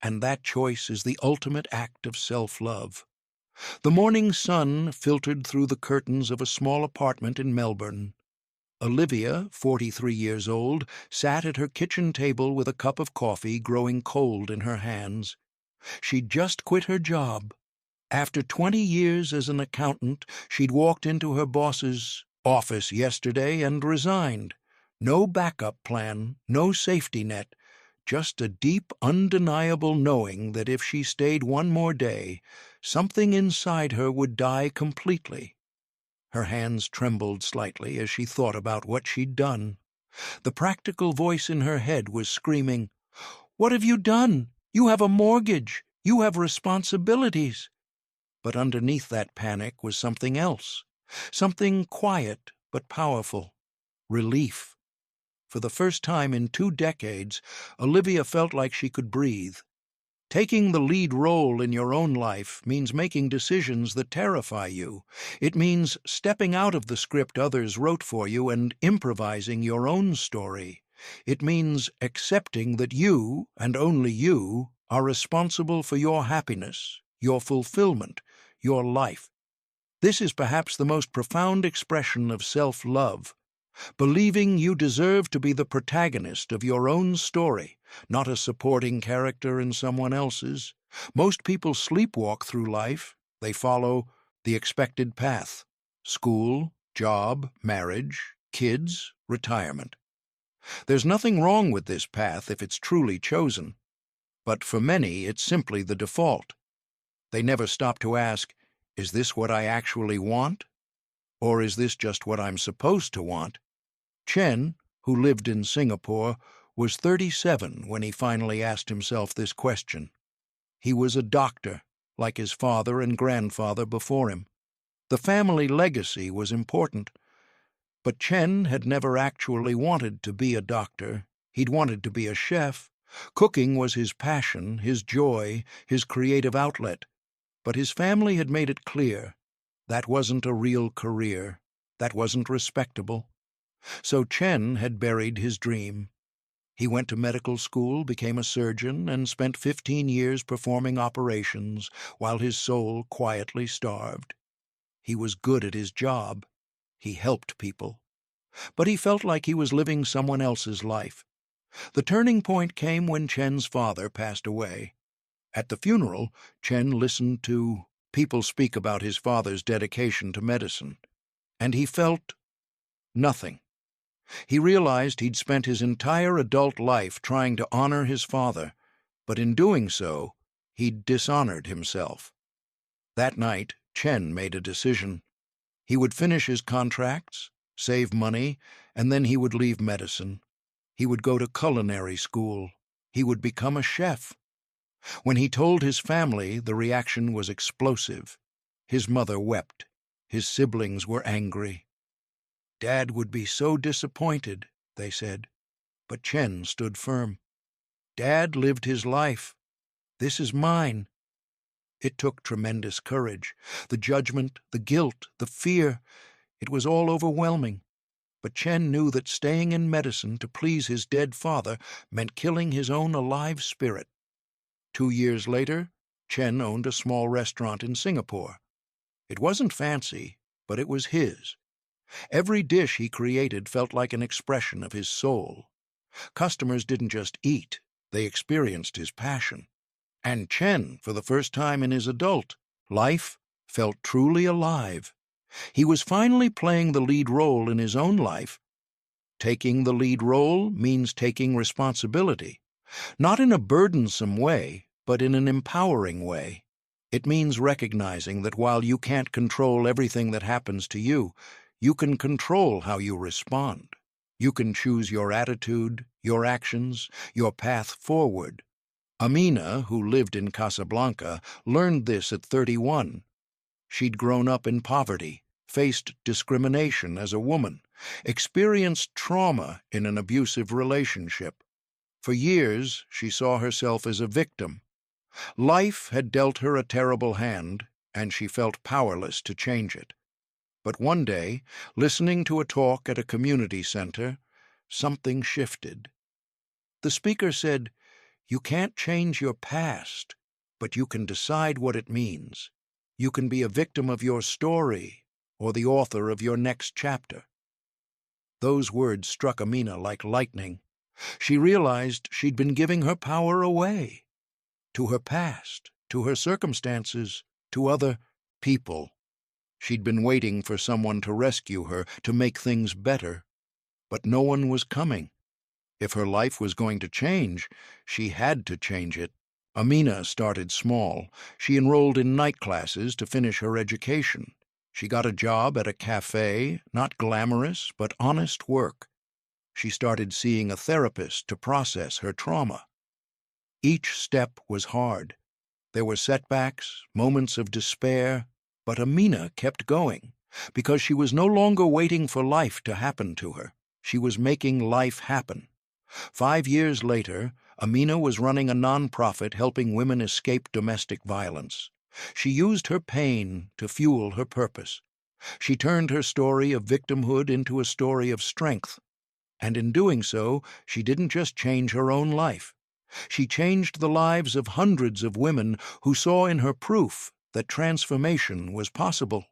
and that choice is the ultimate act of self-love. The morning sun filtered through the curtains of a small apartment in Melbourne. Olivia, 43 years old, sat at her kitchen table with a cup of coffee growing cold in her hands. She'd just quit her job. After 20 years as an accountant, she'd walked into her boss's office yesterday and resigned. No backup plan, no safety net, just a deep, undeniable knowing that if she stayed one more day, something inside her would die completely. Her hands trembled slightly as she thought about what she'd done. The practical voice in her head was screaming, "What have you done? You have a mortgage. You have responsibilities." But underneath that panic was something else, something quiet but powerful, relief. For the first time in 2 decades, Olivia felt like she could breathe. Taking the lead role in your own life means making decisions that terrify you. It means stepping out of the script others wrote for you and improvising your own story. It means accepting that you, and only you, are responsible for your happiness, your fulfillment, your life. This is perhaps the most profound expression of self-love. Believing you deserve to be the protagonist of your own story, not a supporting character in someone else's. Most people sleepwalk through life. They follow the expected path: school, job, marriage, kids, retirement. There's nothing wrong with this path if it's truly chosen, but for many it's simply the default. They never stop to ask, is this what I actually want? Or is this just what I'm supposed to want? Chen, who lived in Singapore, was 37 when he finally asked himself this question. He was a doctor, like his father and grandfather before him. The family legacy was important. But Chen had never actually wanted to be a doctor. He'd wanted to be a chef. Cooking was his passion, his joy, his creative outlet. But his family had made it clear that wasn't a real career. That wasn't respectable. So Chen had buried his dream. He went to medical school, became a surgeon, and spent 15 years performing operations while his soul quietly starved. He was good at his job. He helped people. But he felt like he was living someone else's life. The turning point came when Chen's father passed away. At the funeral, Chen listened to people speak about his father's dedication to medicine, and he felt nothing. He realized he'd spent his entire adult life trying to honor his father, but in doing so, he'd dishonored himself. That night, Chen made a decision. He would finish his contracts, save money, and then he would leave medicine. He would go to culinary school. He would become a chef. When he told his family, the reaction was explosive. His mother wept. His siblings were angry. "Dad would be so disappointed," they said. But Chen stood firm. "Dad lived his life. This is mine." It took tremendous courage. The judgment, the guilt, the fear, it was all overwhelming. But Chen knew that staying in medicine to please his dead father meant killing his own alive spirit. 2 years later, Chen owned a small restaurant in Singapore. It wasn't fancy, but it was his. Every dish he created felt like an expression of his soul. Customers didn't just eat, they experienced his passion. And Chen, for the first time in his adult life, felt truly alive. He was finally playing the lead role in his own life. Taking the lead role means taking responsibility, not in a burdensome way, but in an empowering way. It means recognizing that while you can't control everything that happens to you, you can control how you respond. You can choose your attitude, your actions, your path forward. Amina, who lived in Casablanca, learned this at 31. She'd grown up in poverty, faced discrimination as a woman, experienced trauma in an abusive relationship. For years, she saw herself as a victim. Life had dealt her a terrible hand, and she felt powerless to change it. But one day, listening to a talk at a community center, something shifted. The speaker said, "You can't change your past, but you can decide what it means. You can be a victim of your story or the author of your next chapter." Those words struck Amina like lightning. She realized she'd been giving her power away to her past, to her circumstances, to other people. She'd been waiting for someone to rescue her, to make things better, but no one was coming. If her life was going to change, she had to change it. Amina started small. She enrolled in night classes to finish her education. She got a job at a cafe, not glamorous, but honest work. She started seeing a therapist to process her trauma. Each step was hard. There were setbacks, moments of despair, but Amina kept going, because she was no longer waiting for life to happen to her. She was making life happen. 5 years later, Amina was running a nonprofit helping women escape domestic violence. She used her pain to fuel her purpose. She turned her story of victimhood into a story of strength. And in doing so, she didn't just change her own life. She changed the lives of hundreds of women who saw in her proof that transformation was possible.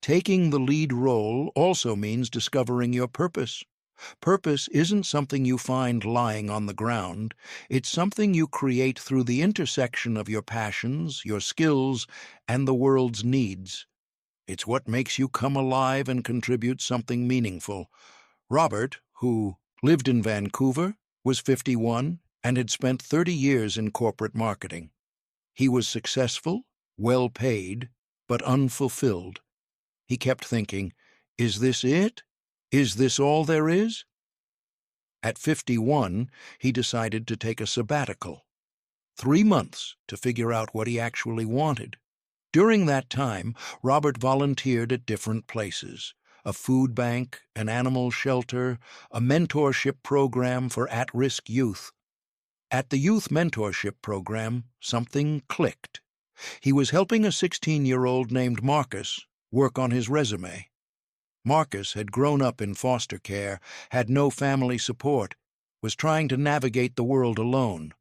Taking the lead role also means discovering your purpose. Purpose isn't something you find lying on the ground. It's something you create through the intersection of your passions, your skills, and the world's needs. It's what makes you come alive and contribute something meaningful. Robert, who lived in Vancouver, was 51 and had spent 30 years in corporate marketing. He was successful, well paid, but unfulfilled. He kept thinking, is this it? Is this all there is? At 51, he decided to take a sabbatical. 3 months to figure out what he actually wanted. During that time, Robert volunteered at different places: a food bank, an animal shelter, a mentorship program for at-risk youth. At the youth mentorship program, something clicked. He was helping a 16-year-old named Marcus work on his resume. Marcus had grown up in foster care, had no family support, was trying to navigate the world alone.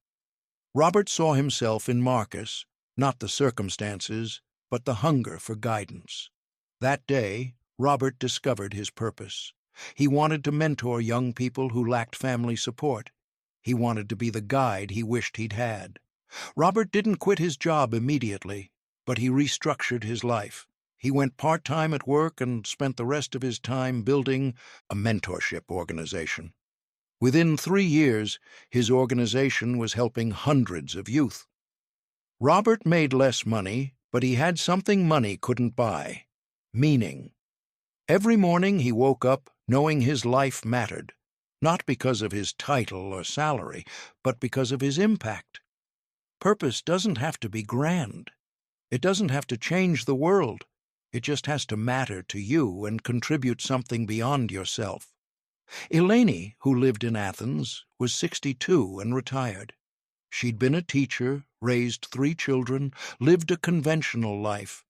Robert saw himself in Marcus, not the circumstances, but the hunger for guidance. That day, Robert discovered his purpose. He wanted to mentor young people who lacked family support. He wanted to be the guide he wished he'd had. Robert didn't quit his job immediately, but he restructured his life. He went part-time at work and spent the rest of his time building a mentorship organization. Within 3 years, his organization was helping hundreds of youth. Robert made less money, but he had something money couldn't buy: meaning. Every morning he woke up knowing his life mattered, not because of his title or salary, but because of his impact. Purpose doesn't have to be grand. It doesn't have to change the world. It just has to matter to you and contribute something beyond yourself. Eleni, who lived in Athens, was 62 and retired. She'd been a teacher, raised 3 children, lived a conventional life.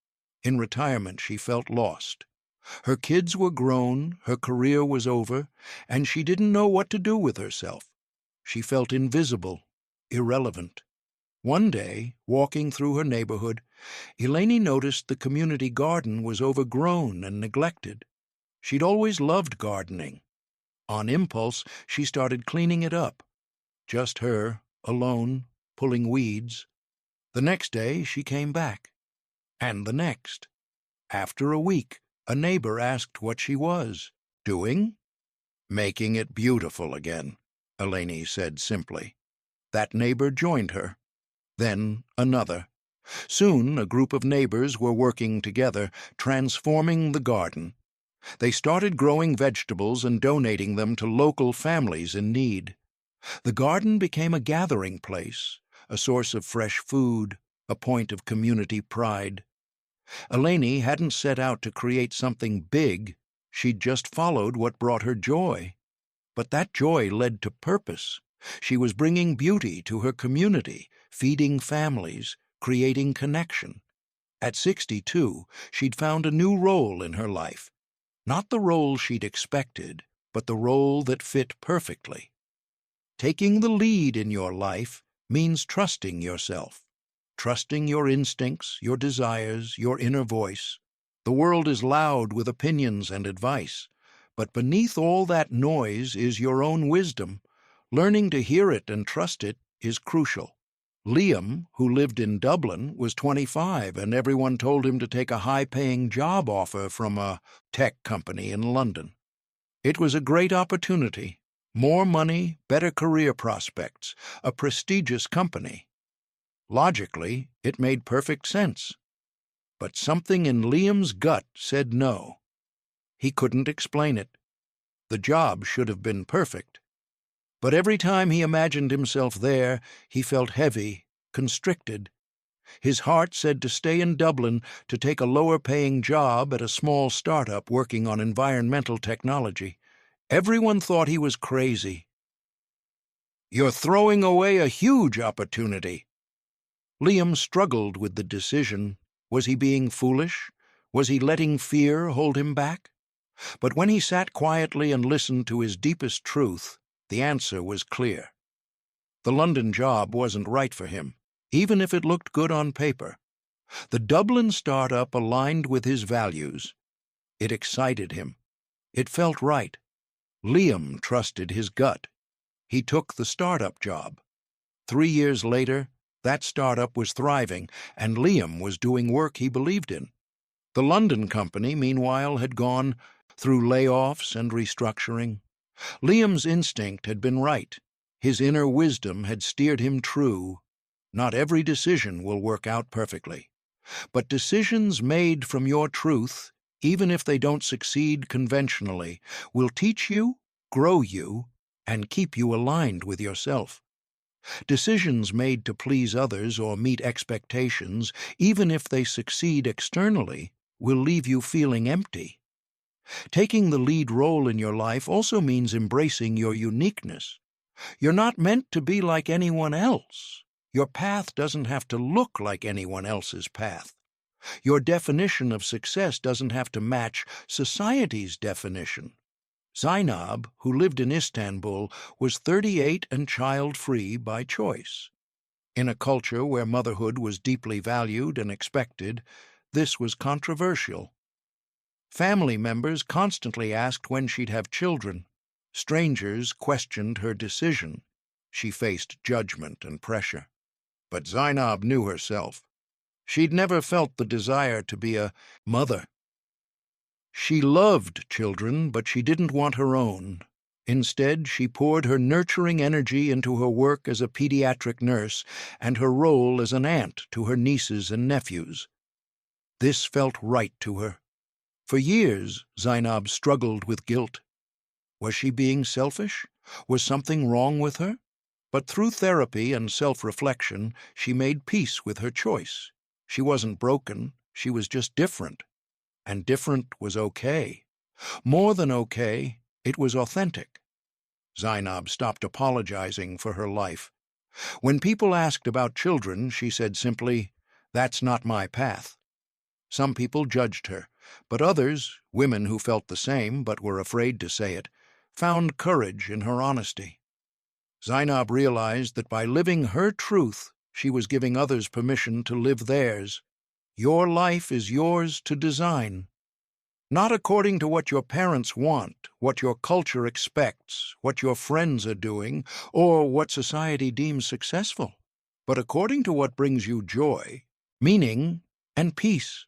In retirement, she felt lost. Her kids were grown, her career was over, and she didn't know what to do with herself. She felt invisible, irrelevant. One day, walking through her neighborhood, Eleni noticed the community garden was overgrown and neglected. She'd always loved gardening. On impulse, she started cleaning it up. Just her, alone, pulling weeds. The next day, she came back. And the next. After a week, a neighbor asked what she was doing. Making it beautiful again, Eleni said simply. That neighbor joined her. Then another. Soon a group of neighbors were working together, transforming the garden. They started growing vegetables and donating them to local families in need. The garden became a gathering place, a source of fresh food, a point of community pride. Eleni hadn't set out to create something big. She'd just followed what brought her joy. But that joy led to purpose. She was bringing beauty to her community, feeding families, creating connection. At 62, she'd found a new role in her life. Not the role she'd expected, but the role that fit perfectly. Taking the lead in your life means trusting yourself, trusting your instincts, your desires, your inner voice. The world is loud with opinions and advice, but beneath all that noise is your own wisdom. Learning to hear it and trust it is crucial. Liam, who lived in Dublin, was 25, and everyone told him to take a high-paying job offer from a tech company in London. It was a great opportunity. More money, better career prospects, a prestigious company. Logically, it made perfect sense. But something in Liam's gut said no. He couldn't explain it. The job should have been perfect. But every time he imagined himself there, he felt heavy, constricted. His heart said to stay in Dublin, to take a lower-paying job at a small startup working on environmental technology. Everyone thought he was crazy. "You're throwing away a huge opportunity." Liam struggled with the decision. Was he being foolish? Was he letting fear hold him back? But when he sat quietly and listened to his deepest truth, the answer was clear. The London job wasn't right for him, even if it looked good on paper. The Dublin startup aligned with his values. It excited him. It felt right. Liam trusted his gut. He took the startup job. 3 years later, that startup was thriving, and Liam was doing work he believed in. The London company, meanwhile, had gone through layoffs and restructuring. Liam's instinct had been right. His inner wisdom had steered him true. Not every decision will work out perfectly. But decisions made from your truth, even if they don't succeed conventionally, will teach you, grow you, and keep you aligned with yourself. Decisions made to please others or meet expectations, even if they succeed externally, will leave you feeling empty. Taking the lead role in your life also means embracing your uniqueness. You're not meant to be like anyone else. Your path doesn't have to look like anyone else's path. Your definition of success doesn't have to match society's definition. Zainab, who lived in Istanbul, was 38 and child-free by choice. In a culture where motherhood was deeply valued and expected, this was controversial. Family members constantly asked when she'd have children. Strangers questioned her decision. She faced judgment and pressure. But Zainab knew herself. She'd never felt the desire to be a mother. She loved children, but she didn't want her own. Instead, she poured her nurturing energy into her work as a pediatric nurse and her role as an aunt to her nieces and nephews. This felt right to her. For years, Zainab struggled with guilt. Was she being selfish? Was something wrong with her? But through therapy and self-reflection, she made peace with her choice. She wasn't broken, she was just different. And different was okay. More than okay, it was authentic. Zainab stopped apologizing for her life. When people asked about children, she said simply, "That's not my path." Some people judged her, but others, women who felt the same but were afraid to say it, found courage in her honesty. Zainab realized that by living her truth, she was giving others permission to live theirs. Your life is yours to design. Not according to what your parents want, what your culture expects, what your friends are doing, or what society deems successful, but according to what brings you joy, meaning, and peace.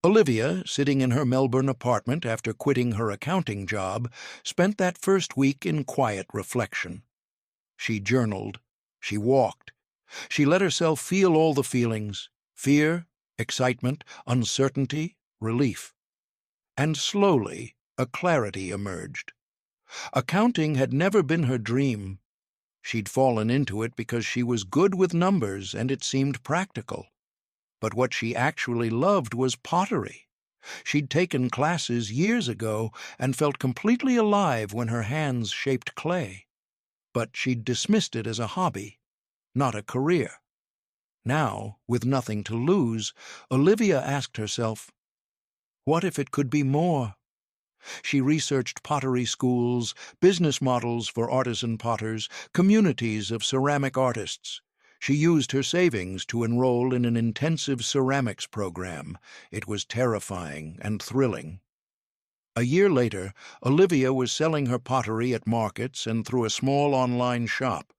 Olivia, sitting in her Melbourne apartment after quitting her accounting job, spent that first week in quiet reflection. She journaled. She walked. She let herself feel all the feelings: fear, excitement, uncertainty, relief. And slowly, a clarity emerged. Accounting had never been her dream. She'd fallen into it because she was good with numbers and it seemed practical. But what she actually loved was pottery. She'd taken classes years ago and felt completely alive when her hands shaped clay. But she'd dismissed it as a hobby, not a career. Now, with nothing to lose, Olivia asked herself, what if it could be more? She researched pottery schools, business models for artisan potters, communities of ceramic artists. She used her savings to enroll in an intensive ceramics program. It was terrifying and thrilling. A year later, Olivia was selling her pottery at markets and through a small online shop.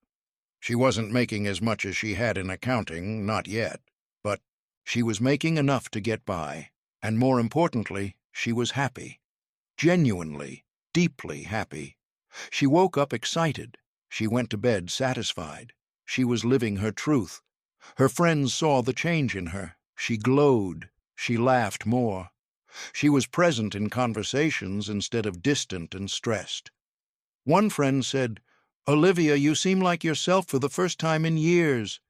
She wasn't making as much as she had in accounting, not yet, but she was making enough to get by, and more importantly, she was happy. Genuinely, deeply happy. She woke up excited. She went to bed satisfied. She was living her truth. Her friends saw the change in her. She glowed. She laughed more. She was present in conversations instead of distant and stressed. One friend said, "Olivia, you seem like yourself for the first time in years."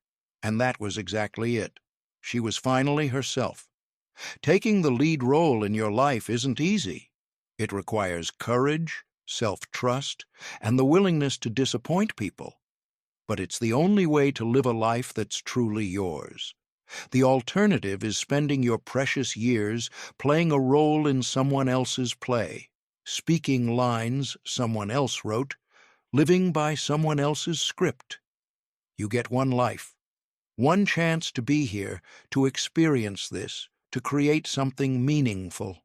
And that was exactly it. She was finally herself. Taking the lead role in your life isn't easy. It requires courage, self-trust, and the willingness to disappoint people. But it's the only way to live a life that's truly yours. The alternative is spending your precious years playing a role in someone else's play, speaking lines someone else wrote, living by someone else's script. You get one life, one chance to be here, to experience this, to create something meaningful.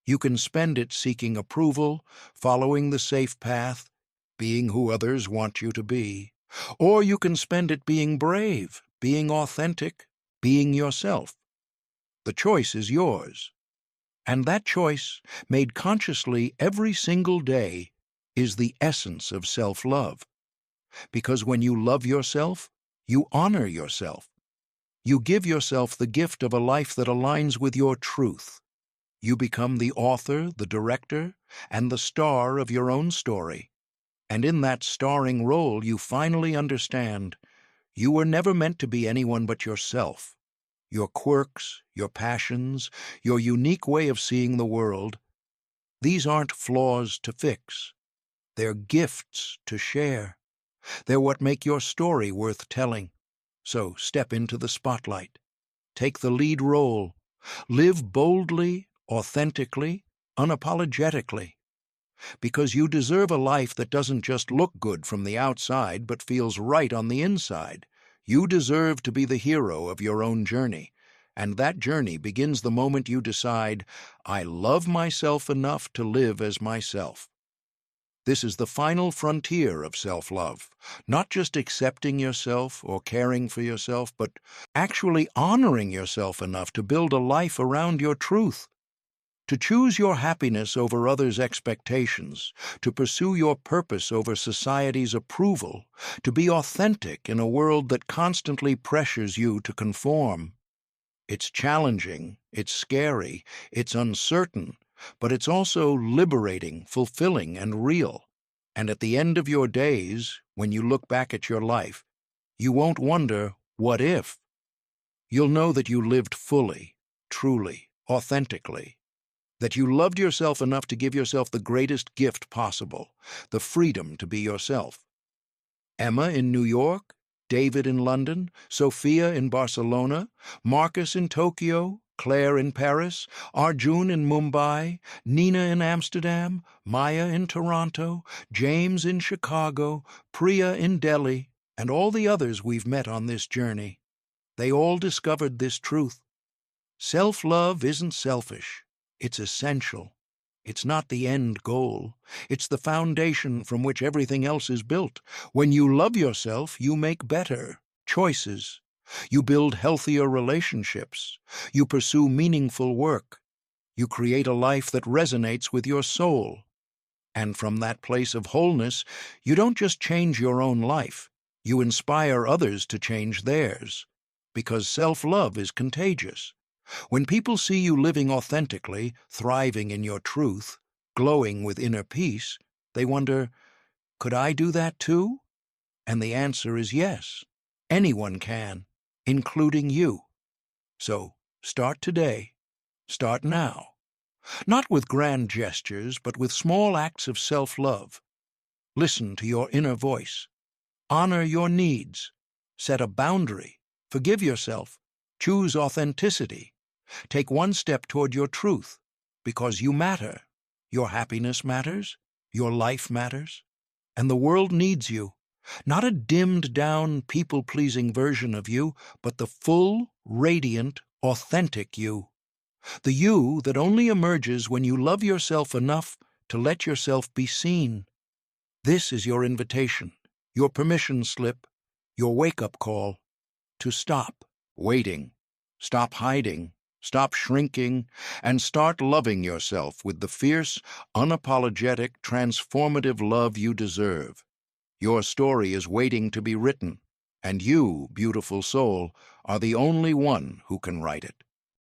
You can spend it seeking approval, following the safe path, being who others want you to be. Or you can spend it being brave, being authentic, being yourself. The choice is yours. And that choice, made consciously every single day, is the essence of self-love. Because when you love yourself, you honor yourself. You give yourself the gift of a life that aligns with your truth. You become the author, the director, and the star of your own story. And in that starring role, you finally understand you were never meant to be anyone but yourself. Your quirks, your passions, your unique way of seeing the world, these aren't flaws to fix. They're gifts to share. They're what make your story worth telling. So step into the spotlight. Take the lead role. Live boldly, authentically, unapologetically. Because you deserve a life that doesn't just look good from the outside but feels right on the inside. You deserve to be the hero of your own journey. And that journey begins the moment you decide, I love myself enough to live as myself. This is the final frontier of self-love, not just accepting yourself or caring for yourself, but actually honoring yourself enough to build a life around your truth. To choose your happiness over others' expectations, to pursue your purpose over society's approval, to be authentic in a world that constantly pressures you to conform. It's challenging, it's scary, it's uncertain, but it's also liberating, fulfilling, and real. And at the end of your days, when you look back at your life, you won't wonder, what if? You'll know that you lived fully, truly, authentically. That you loved yourself enough to give yourself the greatest gift possible, the freedom to be yourself. Emma in New York, David in London, Sophia in Barcelona, Marcus in Tokyo, Claire in Paris, Arjun in Mumbai, Nina in Amsterdam, Maya in Toronto, James in Chicago, Priya in Delhi, and all the others we've met on this journey. They all discovered this truth. Self-love isn't selfish. It's essential. It's not the end goal. It's the foundation from which everything else is built. When you love yourself, you make better choices. You build healthier relationships. You pursue meaningful work. You create a life that resonates with your soul. And from that place of wholeness, you don't just change your own life. You inspire others to change theirs. Because self-love is contagious. When people see you living authentically, thriving in your truth, glowing with inner peace, they wonder, could I do that too? And the answer is yes. Anyone can, including you. So, start today. Start now. Not with grand gestures, but with small acts of self-love. Listen to your inner voice. Honor your needs. Set a boundary. Forgive yourself. Choose authenticity. Take one step toward your truth, because you matter. Your happiness matters. Your life matters. And the world needs you. Not a dimmed-down, people-pleasing version of you, but the full, radiant, authentic you. The you that only emerges when you love yourself enough to let yourself be seen. This is your invitation, your permission slip, your wake-up call to stop waiting, stop hiding, stop shrinking, and start loving yourself with the fierce, unapologetic, transformative love you deserve. Your story is waiting to be written, and you, beautiful soul, are the only one who can write it.